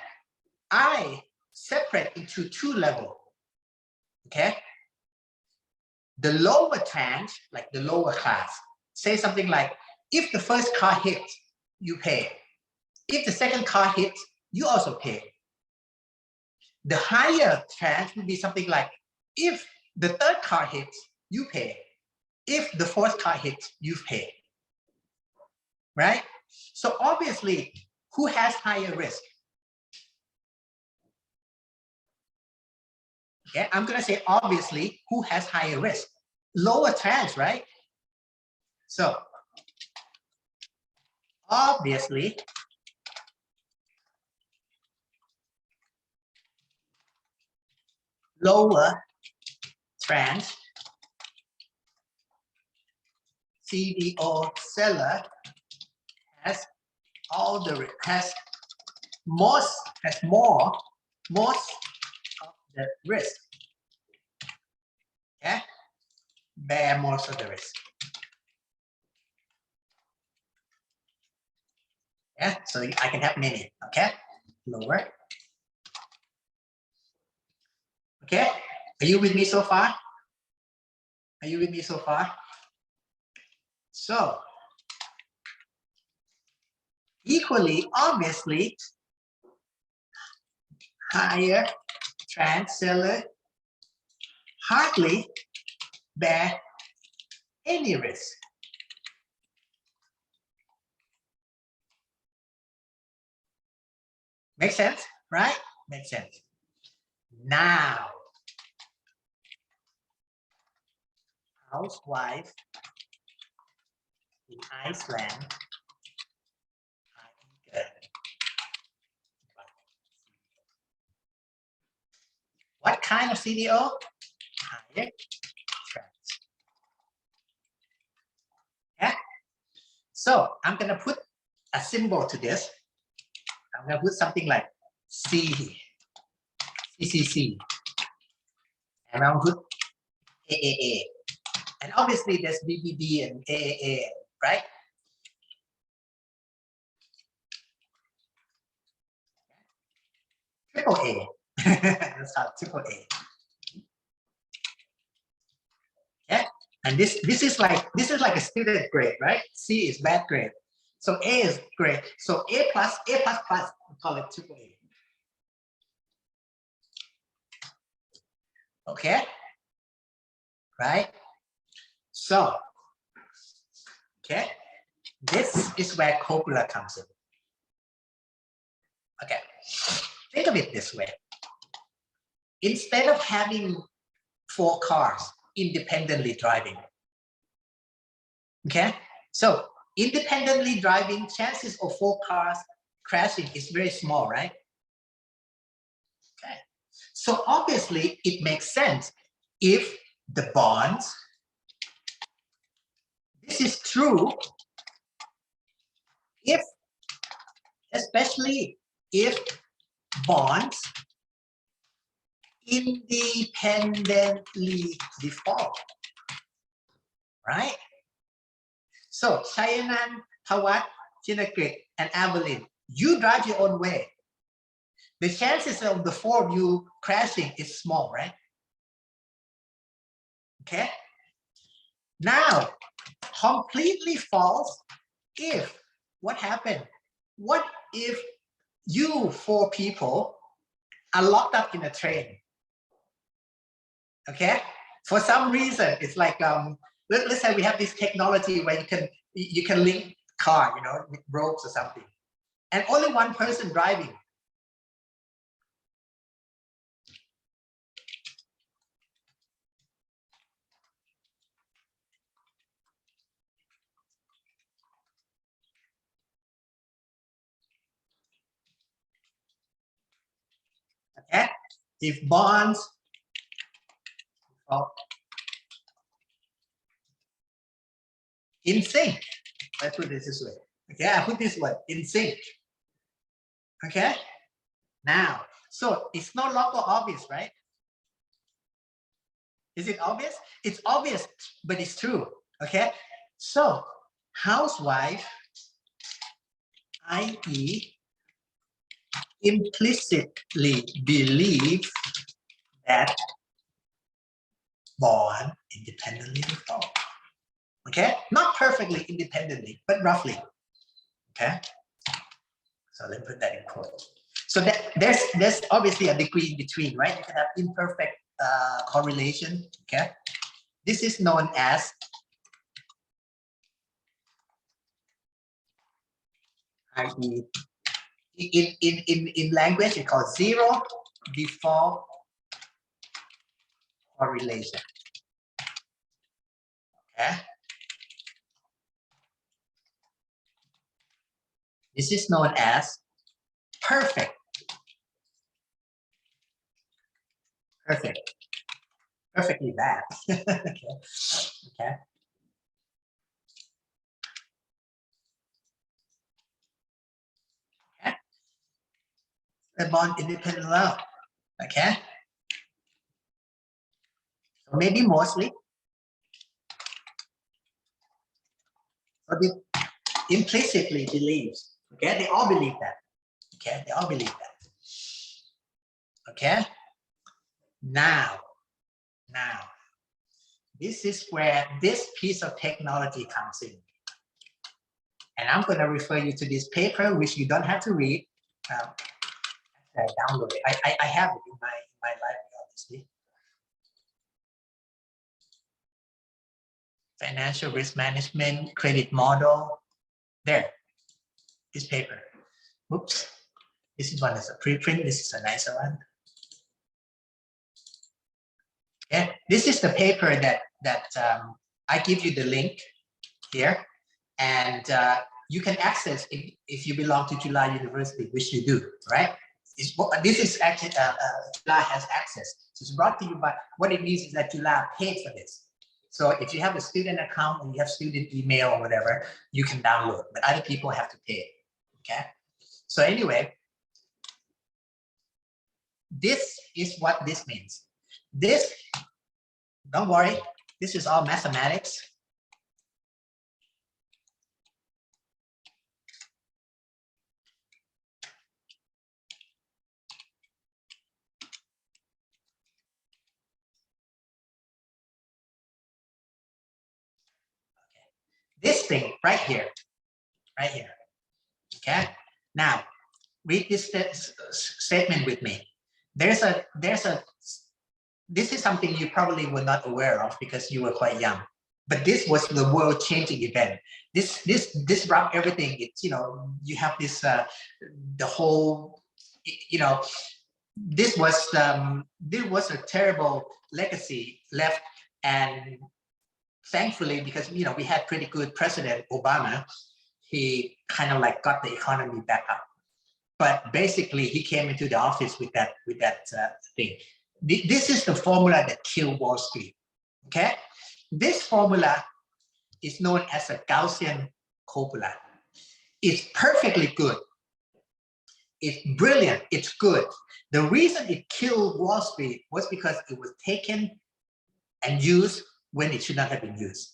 [SPEAKER 1] I separate into 2 levels. Okay, the lower tranche, like the lower class, say something like, if the first car hits, you pay. If the second car hits, you also pay. The higher tranche would be something like, if the third car hits, you pay. If the fourth car hits, you pay. Right? So obviously, who has higher risk? Okay, I'm going to say obviously, who has higher risk? Lower tranche, right? So obviously, lower tranche CDO seller has more of the risk. Okay, bear most of the risk. Yeah, so I can have many. Okay, lower. Okay, are you with me so far? Are you with me so far? So equally, obviously, higher tranche seller hardly bear any risk. Make sense, right? Makes sense. Now, housewife in Iceland. What kind of CDO? Higher tranche. Yeah. So I'm gonna put a symbol to this. I'm gonna put something like CCC, and I'll put AAA. And obviously there's BBB and AAA, right? Triple A. That's called triple A. Yeah. And this is like a student grade, right? C is bad grade. So A is great. So A+, we call it triple A. Okay. Right? So, okay. This is where copula comes in. Okay. Think of it this way. Instead of having 4 cars independently driving, okay? So independently driving, chances of 4 cars crashing is very small, right? Okay. So obviously it makes sense if the bonds, this is true especially if bonds independently default, right? So Shayanan, Pawat, Chinakrit, and Evelyn, you drive your own way. The chances of the 4 of you crashing is small, right? Okay. Now, completely false if what happened? what if you 4 people are locked up in a train? Okay, for some reason, it's like let's say we have this technology where you can link car, you know, with ropes or something, and only one person driving. Okay, if bonds are in sync, let's put this way. Okay, I put this way, in sync. Okay, now, so it's no longer obvious, right? Is it obvious? It's obvious, but it's true. Okay, so housewife, i.e., implicitly believe that born independently of all. Okay, not perfectly independently, but roughly. Okay, so let me put that in quotes. So that there's obviously a degree in between, right? You can have imperfect correlation. Okay, this is known as i.e. in language it's called zero default correlation. Okay, this is known as perfectly bad. Okay. Okay. Okay. A bond independent love. Okay. So maybe mostly. But it implicitly believes. Okay, they all believe that. Okay, they all believe that. Okay. Now, this is where this piece of technology comes in. And I'm going to refer you to this paper, which you don't have to read. I download it. I have it in my library, obviously. Financial risk management, credit model. There, this paper. Oops. This is one that's a preprint. This is a nicer one. Okay, this is the paper that I give you the link here, and you can access if you belong to July University, which you do, right? This is actually July has access. So it's brought to you by, what it means is that July paid for this. So if you have a student account and you have student email or whatever, you can download, but other people have to pay. Okay. So anyway, this is what this means. This, don't worry, this is all mathematics. This thing right here, okay? Now, read this statement with me. This is something you probably were not aware of because you were quite young, but this was the world-changing event. This disrupt everything. It's, you know, you have this, the whole, you know, this was a terrible legacy left, and thankfully, because, you know, we had pretty good President Obama, he kind of like got the economy back up. But basically, he came into the office with that thing. This is the formula that killed Wall Street. Okay, this formula is known as a Gaussian copula. It's perfectly good. It's brilliant. It's good. The reason it killed Wall Street was because it was taken and used when it should not have been used.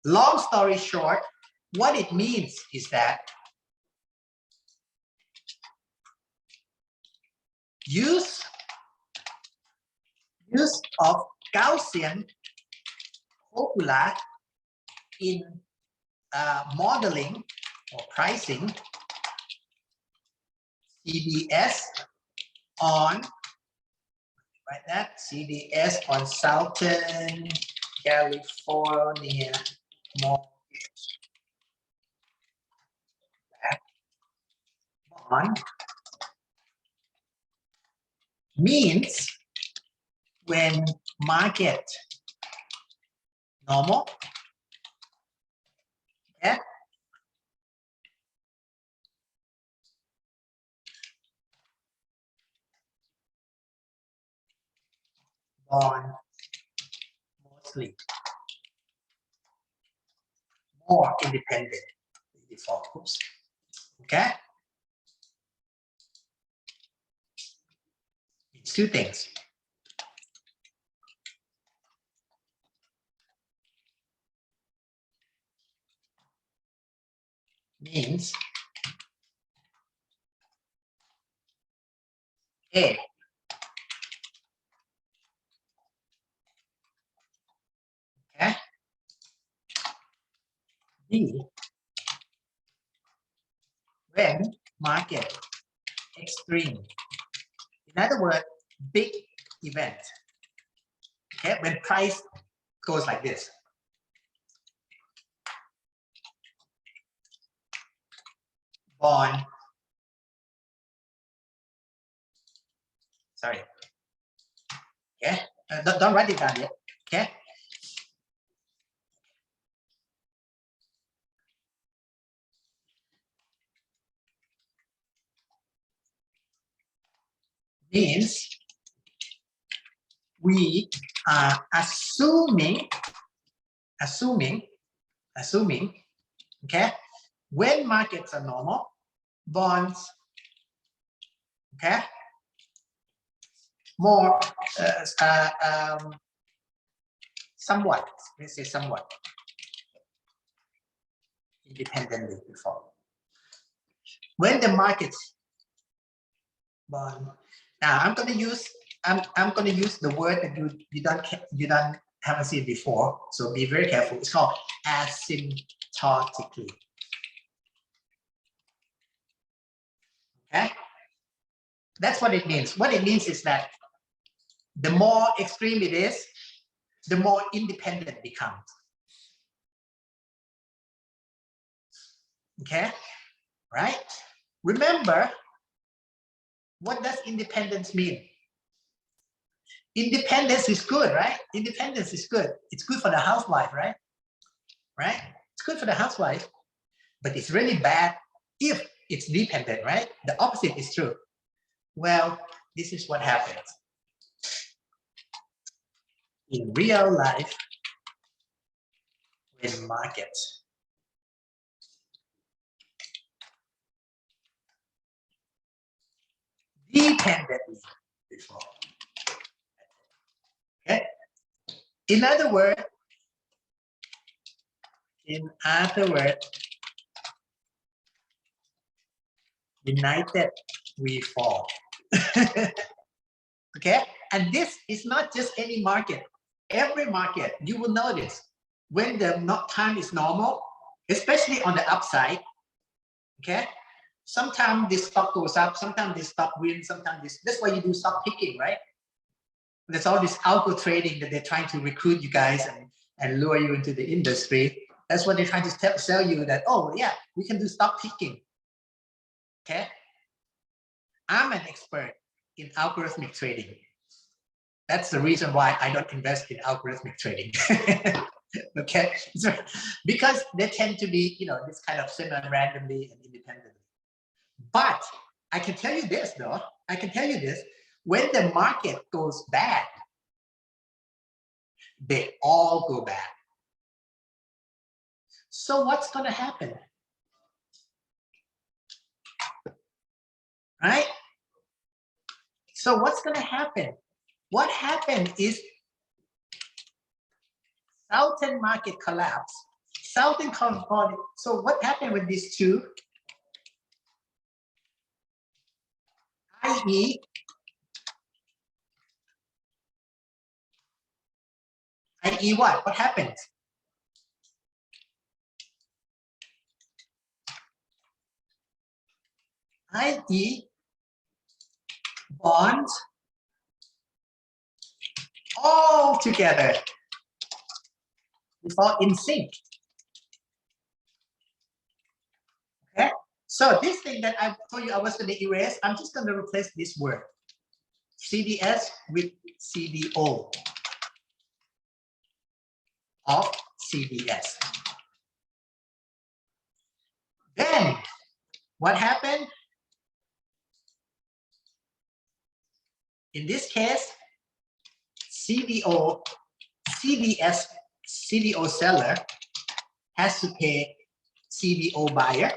[SPEAKER 1] Long story short, what it means is that use of Gaussian copula in modeling or pricing CDS on, right, that CDS on Southern California mortgage bond means when market normal, okay, bond mostly more independent default. Oops. Okay, it's two things. Means A, okay, B, when market extreme. In other words, big event. Okay, when price goes like this. Bond, sorry. Okay, don't write it down yet. Okay. Means we are assuming, okay, when markets are normal, bonds, okay, more, somewhat, let's say somewhat, independently before. When the markets, bond, now I'm going to use the word that you haven't seen before, so be very careful. It's called asymptotically. Okay, that's what it means. What it means is that the more extreme it is, the more independent it becomes. Okay, right? Remember, what does independence mean? Independence is good, right? Independence is good. It's good for the housewife, right? Right? It's good for the housewife, but it's really bad if it's dependent, right? The opposite is true. Well, this is what happens. In real life, when markets dependently before. Okay. In other words, united we fall. Okay, and this is not just any market. Every market, you will notice when the time is normal, especially on the upside. Okay, sometimes this stock goes up, sometimes this stock wins, sometimes this. That's why you do stock picking, right? There's all this algo trading that they're trying to recruit you guys and lure you into the industry. That's what they're trying to sell you that, oh yeah, we can do stock picking. Okay, I'm an expert in algorithmic trading. That's the reason why I don't invest in algorithmic trading. Okay, so, because they tend to be, this kind of semi-randomly and independently. But I can tell you this, though. I can tell you this: when the market goes bad, they all go bad. So what's going to happen? Right? So what's going to happen? What happened is Southern market collapse. Southern California. So what happened with these two? I.e., what? What happens? i.e. bonds all together. It's all in sync. Okay, so this thing that I told you I was going to erase, I'm just going to replace this word CDS with CDO of CDS. Then what happened? In this case, CDO, CDS, CDO seller has to pay CDO buyer.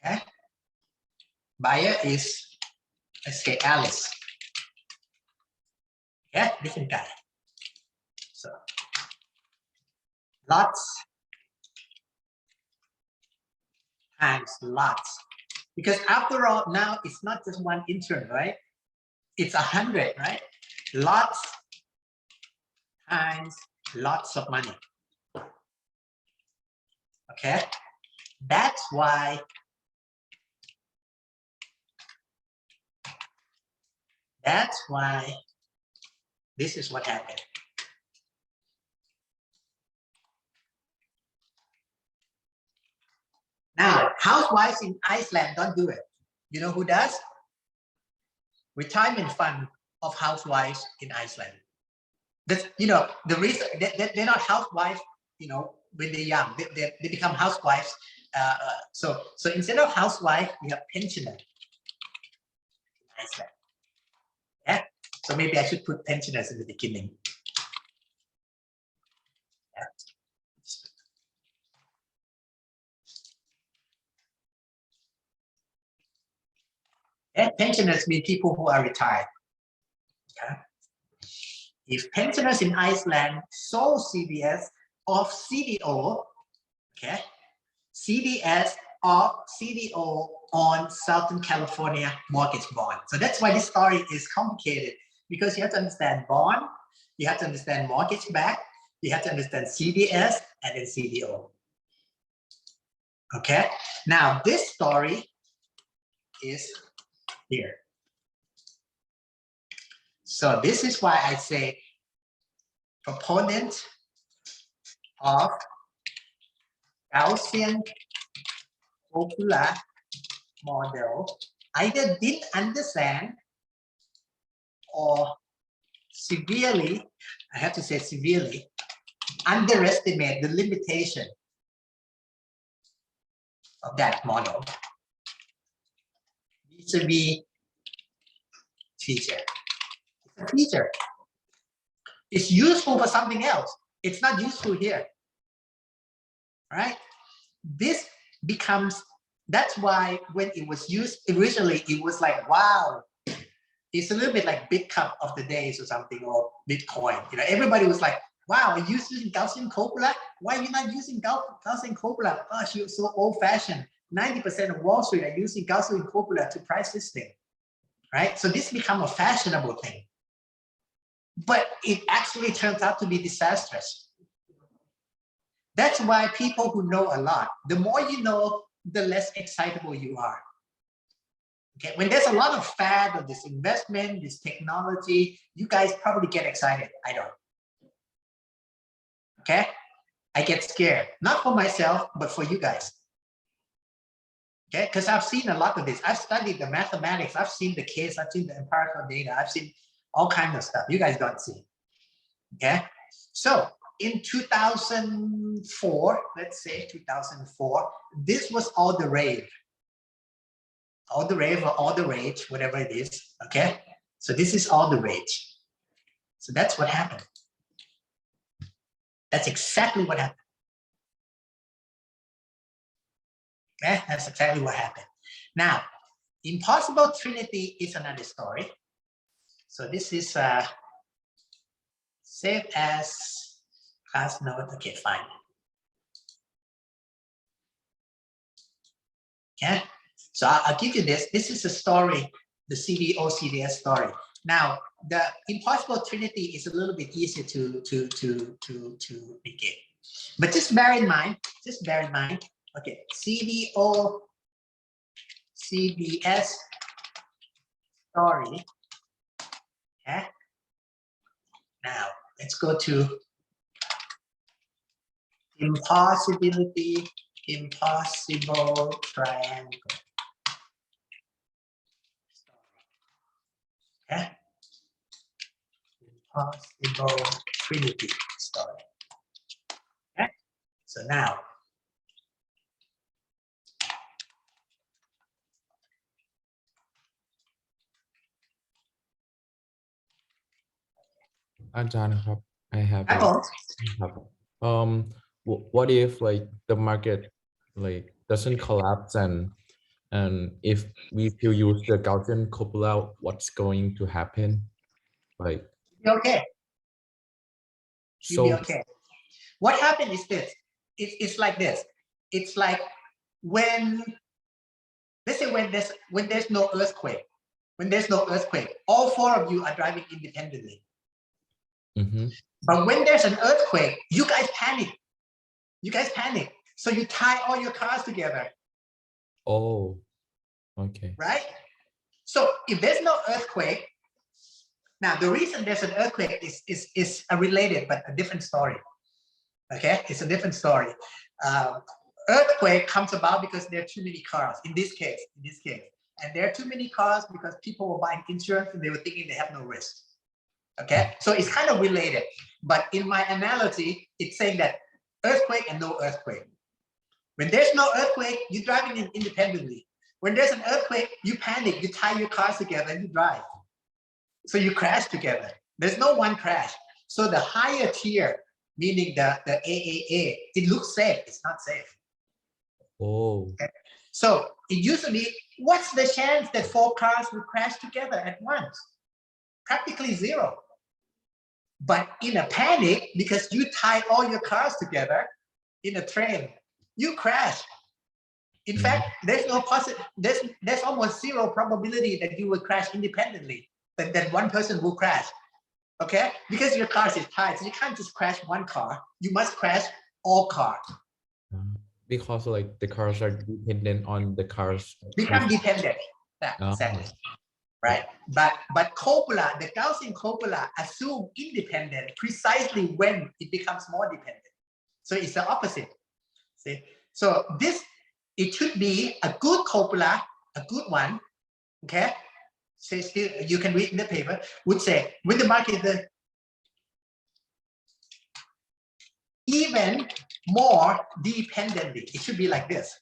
[SPEAKER 1] Okay. Buyer is, let's say, Alice. Yeah, different guy. So lots times lots. Because after all, now it's not just one intern, right? It's 100, right? Lots times lots of money. Okay? That's why this is what happened. Now, housewives in Iceland don't do it. You know who does? Retirement fund of housewives in Iceland. That's, you know, the reason they're not housewives, you know, when they're young, they become housewives. So instead of housewife, we have pensioner in Iceland. Yeah. So maybe I should put pensioners in the beginning. Yeah. And pensioners mean people who are retired. Okay. If pensioners in Iceland sold CDS of CDO, okay, CDS of CDO on Southern California mortgage bond. So that's why this story is complicated, because you have to understand bond, you have to understand mortgage back, you have to understand CDS and then CDO. Okay, now this story is here. So this is why I say proponent of Gaussian popular model either didn't understand or severely, I have to say severely, underestimate the limitation of that model vis-a-vis teacher. It's a feature. It's useful for something else. It's not useful here, right? This becomes, that's why when it was used originally, it was like, wow, it's a little bit like Bitcup of the days or something, or Bitcoin. You know, everybody was like, wow, are you using Gaussian Coppola? Why are you not using Gaussian Coppola? Gosh, you're so old-fashioned. 90% of Wall Street are using Gaussian Coppola to price this thing, right? So this become a fashionable thing. But it actually turns out to be disastrous. That's why people who know a lot, the more you know, the less excitable you are. Okay, when there's a lot of fad of this investment, this technology, you guys probably get excited. I don't. Okay, I get scared, not for myself, but for you guys. Okay, because I've seen a lot of this. I've studied the mathematics. I've seen the case. I've seen the empirical data. I've seen all kinds of stuff. You guys don't see. Okay, so in 2004, let's say 2004, this was all the rave. All the rave or all the rage, whatever it is. Okay, so this is all the rage. So that's what happened. That's exactly what happened. Okay, that's exactly what happened. Now, impossible trinity is another story. So this is saved as class note. Okay, fine. Okay, so I'll give you this. This is a story, the CDO CDS story. Now, the impossible trinity is a little bit easier to begin. But just bear in mind, okay, CBS story. Okay. Now let's go to impossible triangle. Okay. Impossible trinity story. Okay. So now,
[SPEAKER 2] อาจารย์ครับ I have a
[SPEAKER 1] Apple.
[SPEAKER 2] ครับ what if like the market like doesn't collapse and if we still use the Gaussian cupola, what's going to happen? Like
[SPEAKER 1] You'll be okay. You'll be
[SPEAKER 2] so
[SPEAKER 1] okay. What happened is this. It's like this. It's like when, let's say when there's no earthquake. When there's no earthquake, all four of you are driving independently. But when there's an earthquake, you guys panic. So you tie all your cars together.
[SPEAKER 2] Oh, okay.
[SPEAKER 1] Right? So if there's no earthquake, now the reason there's an earthquake is a related but a different story. Okay, it's a different story. Earthquake comes about because there are too many cars. In this case, and there are too many cars because people were buying insurance and they were thinking they have no risk. Okay, so it's kind of related. But in my analogy, it's saying that earthquake and no earthquake. When there's no earthquake, you're driving in independently. When there's an earthquake, you panic, you tie your cars together and you drive. So you crash together. There's no one crash. So the higher tier, meaning the AAA, it looks safe. It's not safe.
[SPEAKER 2] Oh.
[SPEAKER 1] Okay. So it used to be, what's the chance that four cars will crash together at once? Practically zero. But in a panic, because you tie all your cars together in a train, you crash. In fact, there's no there's almost zero probability that you will crash independently, that one person will crash. Okay? Because your cars is tied, so you can't just crash one car. You must crash all cars.
[SPEAKER 2] Because like the cars are dependent on the cars.
[SPEAKER 1] Become dependent. Yeah, exactly. Right? But cupola, the Gaussian cupola assume independent precisely when it becomes more dependent. So it's the opposite. See? So this, it should be a good cupola, a good one. Okay? So still, you can read in the paper, would say when the market even more dependently, it should be like this.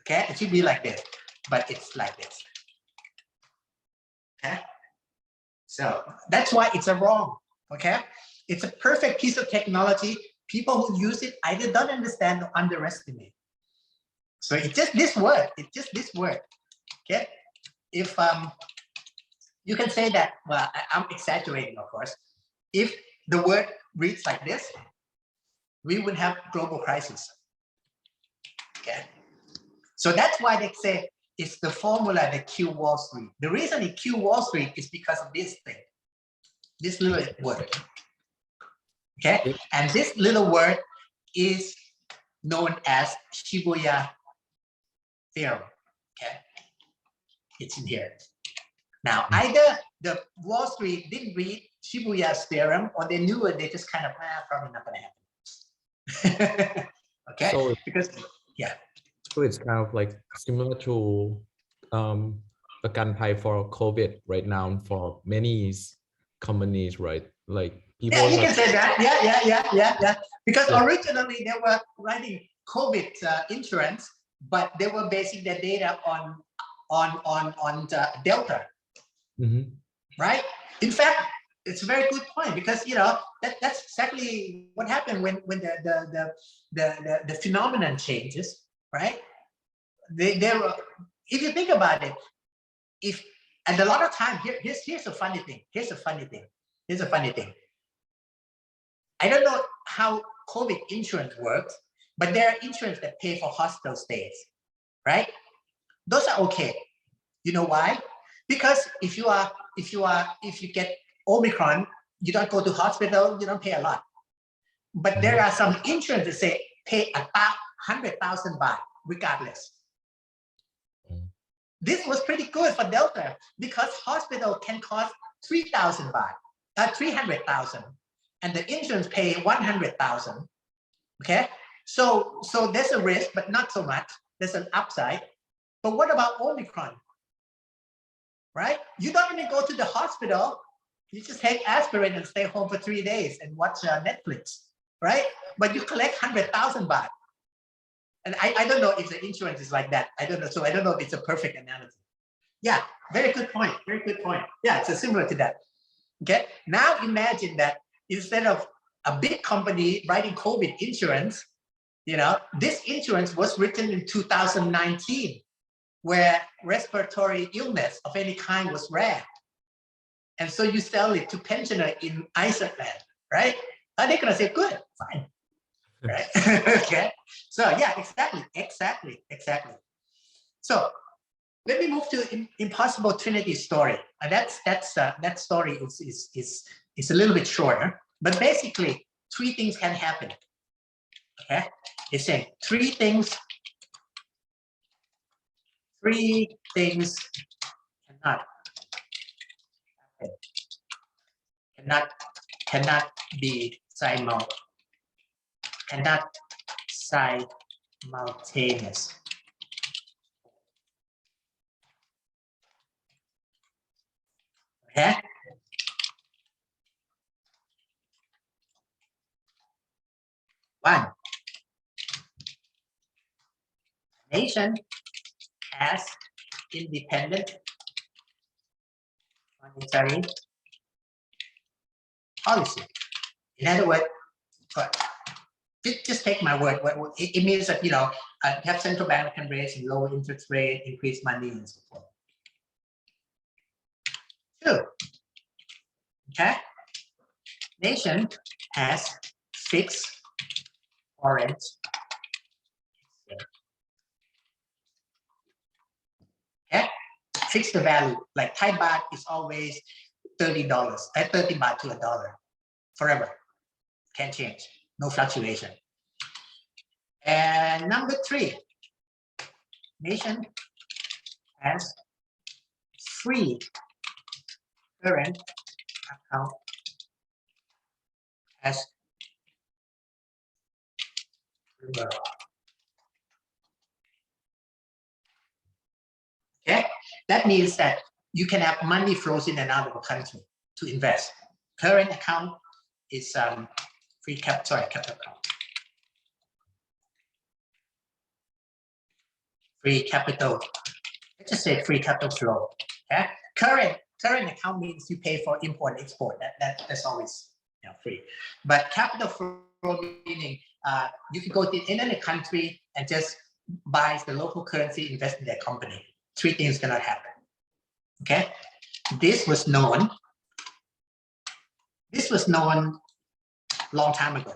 [SPEAKER 1] Okay? It should be like this, but it's like this. Okay? So that's why it's a wrong. Okay? It's a perfect piece of technology. People who use it either don't understand or underestimate. So it's just this word. It's just this word. Okay? If you can say that, well, I'm exaggerating, of course. If the word reads like this, we would have global crisis. Okay? So that's why they say it's the formula that killed Wall Street. The reason it killed Wall Street is because of this thing, this little word. Okay? And this little word is known as Shibuya theorem. Okay? It's in here. Now, either the Wall Street didn't read Shibuya's theorem or they knew it, they just kind of, probably not going to happen. Okay?
[SPEAKER 2] So,
[SPEAKER 1] because, yeah.
[SPEAKER 2] So it's kind of like similar toประกันภัย for COVID right now for many companies, right? Like people.
[SPEAKER 1] Yeah, you can say that. Yeah. Because originally they were writing COVID insurance, but they were basing their data on the Delta. Right? In fact, it's a very good point because that's exactly what happened when the phenomenon changes. Right? They were, if you think about it, and a lot of time here's a funny thing. Here's a funny thing. I don't know how COVID insurance works, but there are insurance that pay for hospital stays, right? Those are okay. You know why? Because if you get Omicron, you don't go to hospital, you don't pay a lot. but there are some insurance that say pay about 100,000 baht regardless. This was pretty good for Delta because hospital can cost 3,000 baht, 300,000, and the insurance pay 100,000. Okay, so there's a risk, but not so much. There's an upside. But what about Omicron? Right? You don't even go to the hospital. You just take aspirin and stay home for 3 days and watch Netflix, right? But you collect 100,000 baht. And I don't know if the insurance is like that. I don't know. So I don't know if it's a perfect analogy. Yeah, very good point. Very good point. Yeah, it's similar to that. Okay. Now imagine that instead of a big company writing COVID insurance, this insurance was written in 2019, where respiratory illness of any kind was rare. And so you sell it to pensioner in Iceland, right? Are they gonna say, good, fine, right? Okay. So yeah, exactly. So let me move to Impossible Trinity story. And that story is a little bit shorter, but basically 3 things can happen. Okay, it's saying 3 things cannot happen. Cannot be simultaneous. Okay. One, a nation has independent monetary policy. In other words, just take my word. It means that have central bank that can raise low interest rate, increase money, and so forth. 2, okay, nation has fixed foreign exchange. Okay, fix the value. Like Thai baht is always $30, 30 baht to $1 forever. Can't change. No fluctuation. And number 3, nation has free current account as reserve. Okay, that means that you can have money flows in and out of a country to invest. Current account is capital account. Free capital. Let's just say free capital flow. Okay, current account means you pay for import and export. That's always free. But capital flow meaning you can go to any country and just buy the local currency, invest in their company. 3 things cannot happen. Okay, this was known long time ago.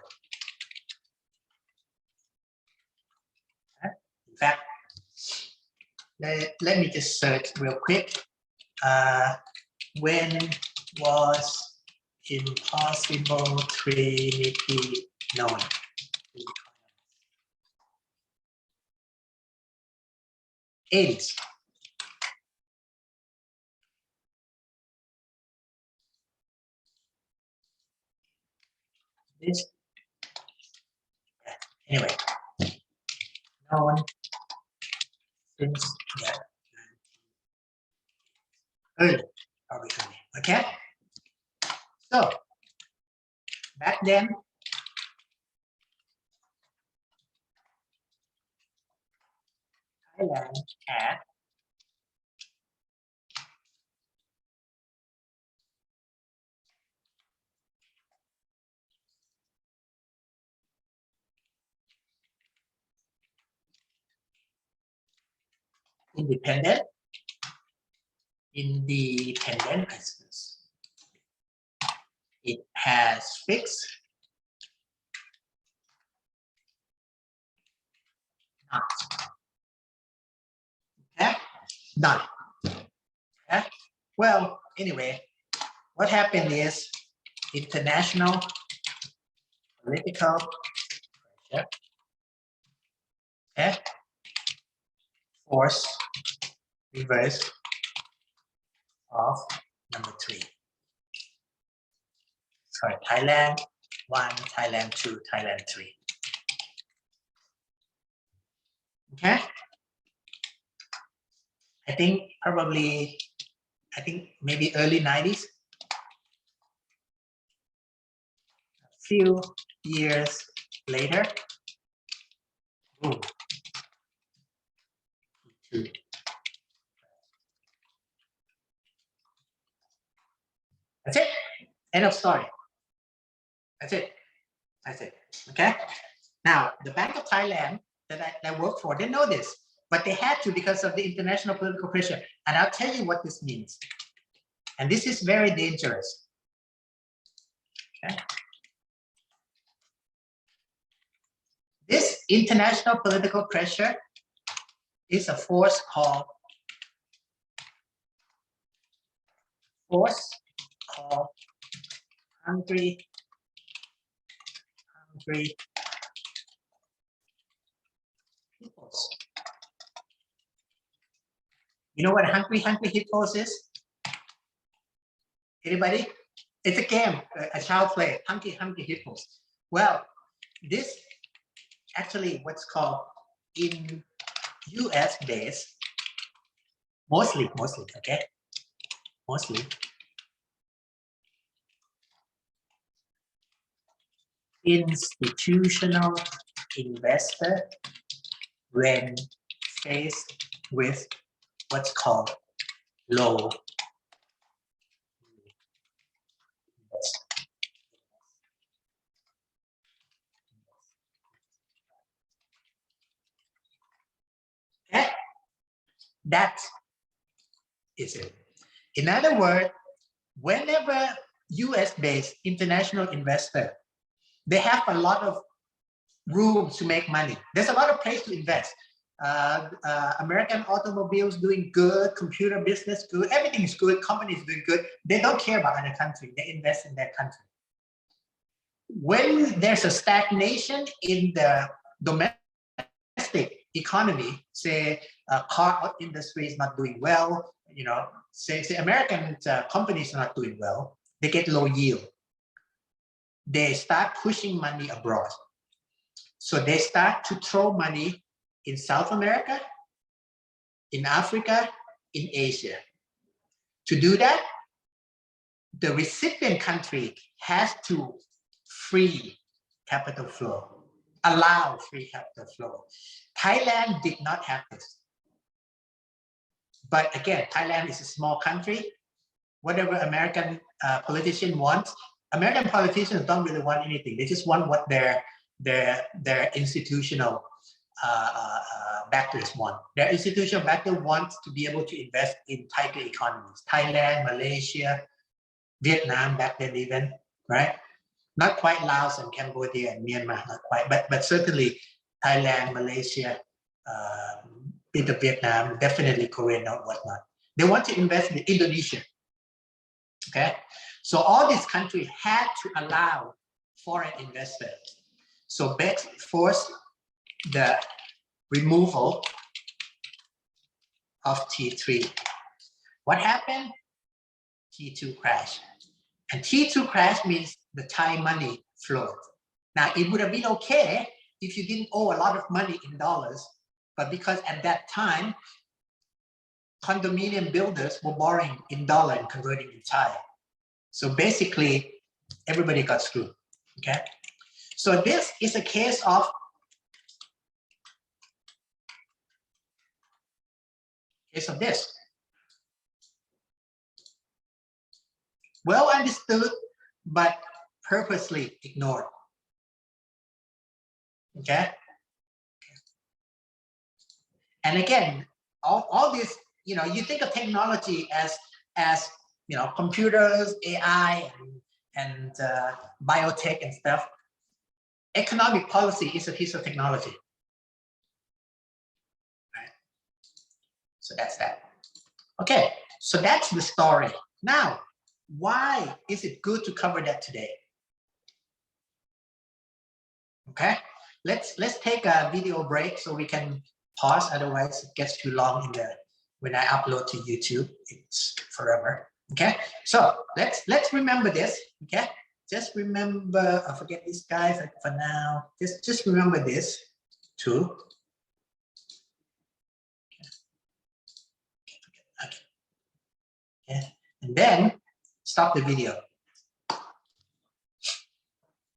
[SPEAKER 1] Okay? In fact, let me just search real quick. When was Impossible Trinity known? '80s. This, anyway, known since early, probably early. Okay, so back then, Thailand had independent, I suppose. It has fixed, not. Okay, none. Okay. Well, anyway, what happened is international political pressure, okay, force reverse of number 3. Sorry, Thailand 1, Thailand 2, Thailand 3. Okay. I think maybe early 90s. A few years later. Boom. That's it. End of story. That's it. That's it. Okay. Now, the Bank of Thailand that I work for, they know this, but they had to because of the international political pressure. And I'll tell you what this means. And this is very dangerous. Okay. This international political pressure is a force called hungry hippos. You know what hungry hippos is? Anybody? It's a game, a child play, hungry hippos. Well, this actually what's called in US based, mostly, okay? Mostly. Institutional investor when faced with what's called low okay? That is it. In other words, whenever US-based international investor, they have a lot of room to make money. There's a lot of place to invest. American automobiles doing good, computer business good, everything is good, companies doing good. They don't care about other country. They invest in their country. When there's a stagnation in the domestic economy, say car industry is not doing well, you know, say American companies are not doing well, they get low yield. They start pushing money abroad. So they start to throw money in South America, in Africa, in Asia. To do that, the recipient country has to free capital flow, allow free capital flow. Thailand did not have this. But again, Thailand is a small country. Whatever American politician wants, American politicians don't really want anything. They just want what their institutional backers want. Their institutional backer wants to be able to invest in tiger economies. Thailand, Malaysia, Vietnam back then even, right? Not quite Laos and Cambodia and Myanmar, not quite, but certainly Thailand, Malaysia, bit of Vietnam, definitely Korea and whatnot. They want to invest in Indonesia. Okay, so all these countries had to allow foreign investors. So BEPS forced the removal of T3. What happened? T2 crash. And T2 crash means the Thai money flowed. Now, it would have been okay if you didn't owe a lot of money in dollars, but because at that time, condominium builders were borrowing in dollar and converting in Thai. So basically, everybody got screwed, okay? So this is a case of this. Well understood, but purposely ignored, okay? And again, all this, you know, you think of technology as you know, computers, AI, and biotech and stuff. Economic policy is a piece of technology, right? So that's that. Okay, so that's the story. Now, why is it good to cover that today? Okay, let's take a video break so we can pause, otherwise it gets too long in the when I upload to YouTube, it's forever. Okay, so let's remember this. Okay, just remember, I forget these guys for now. Just remember this too. Okay, and then stop the video.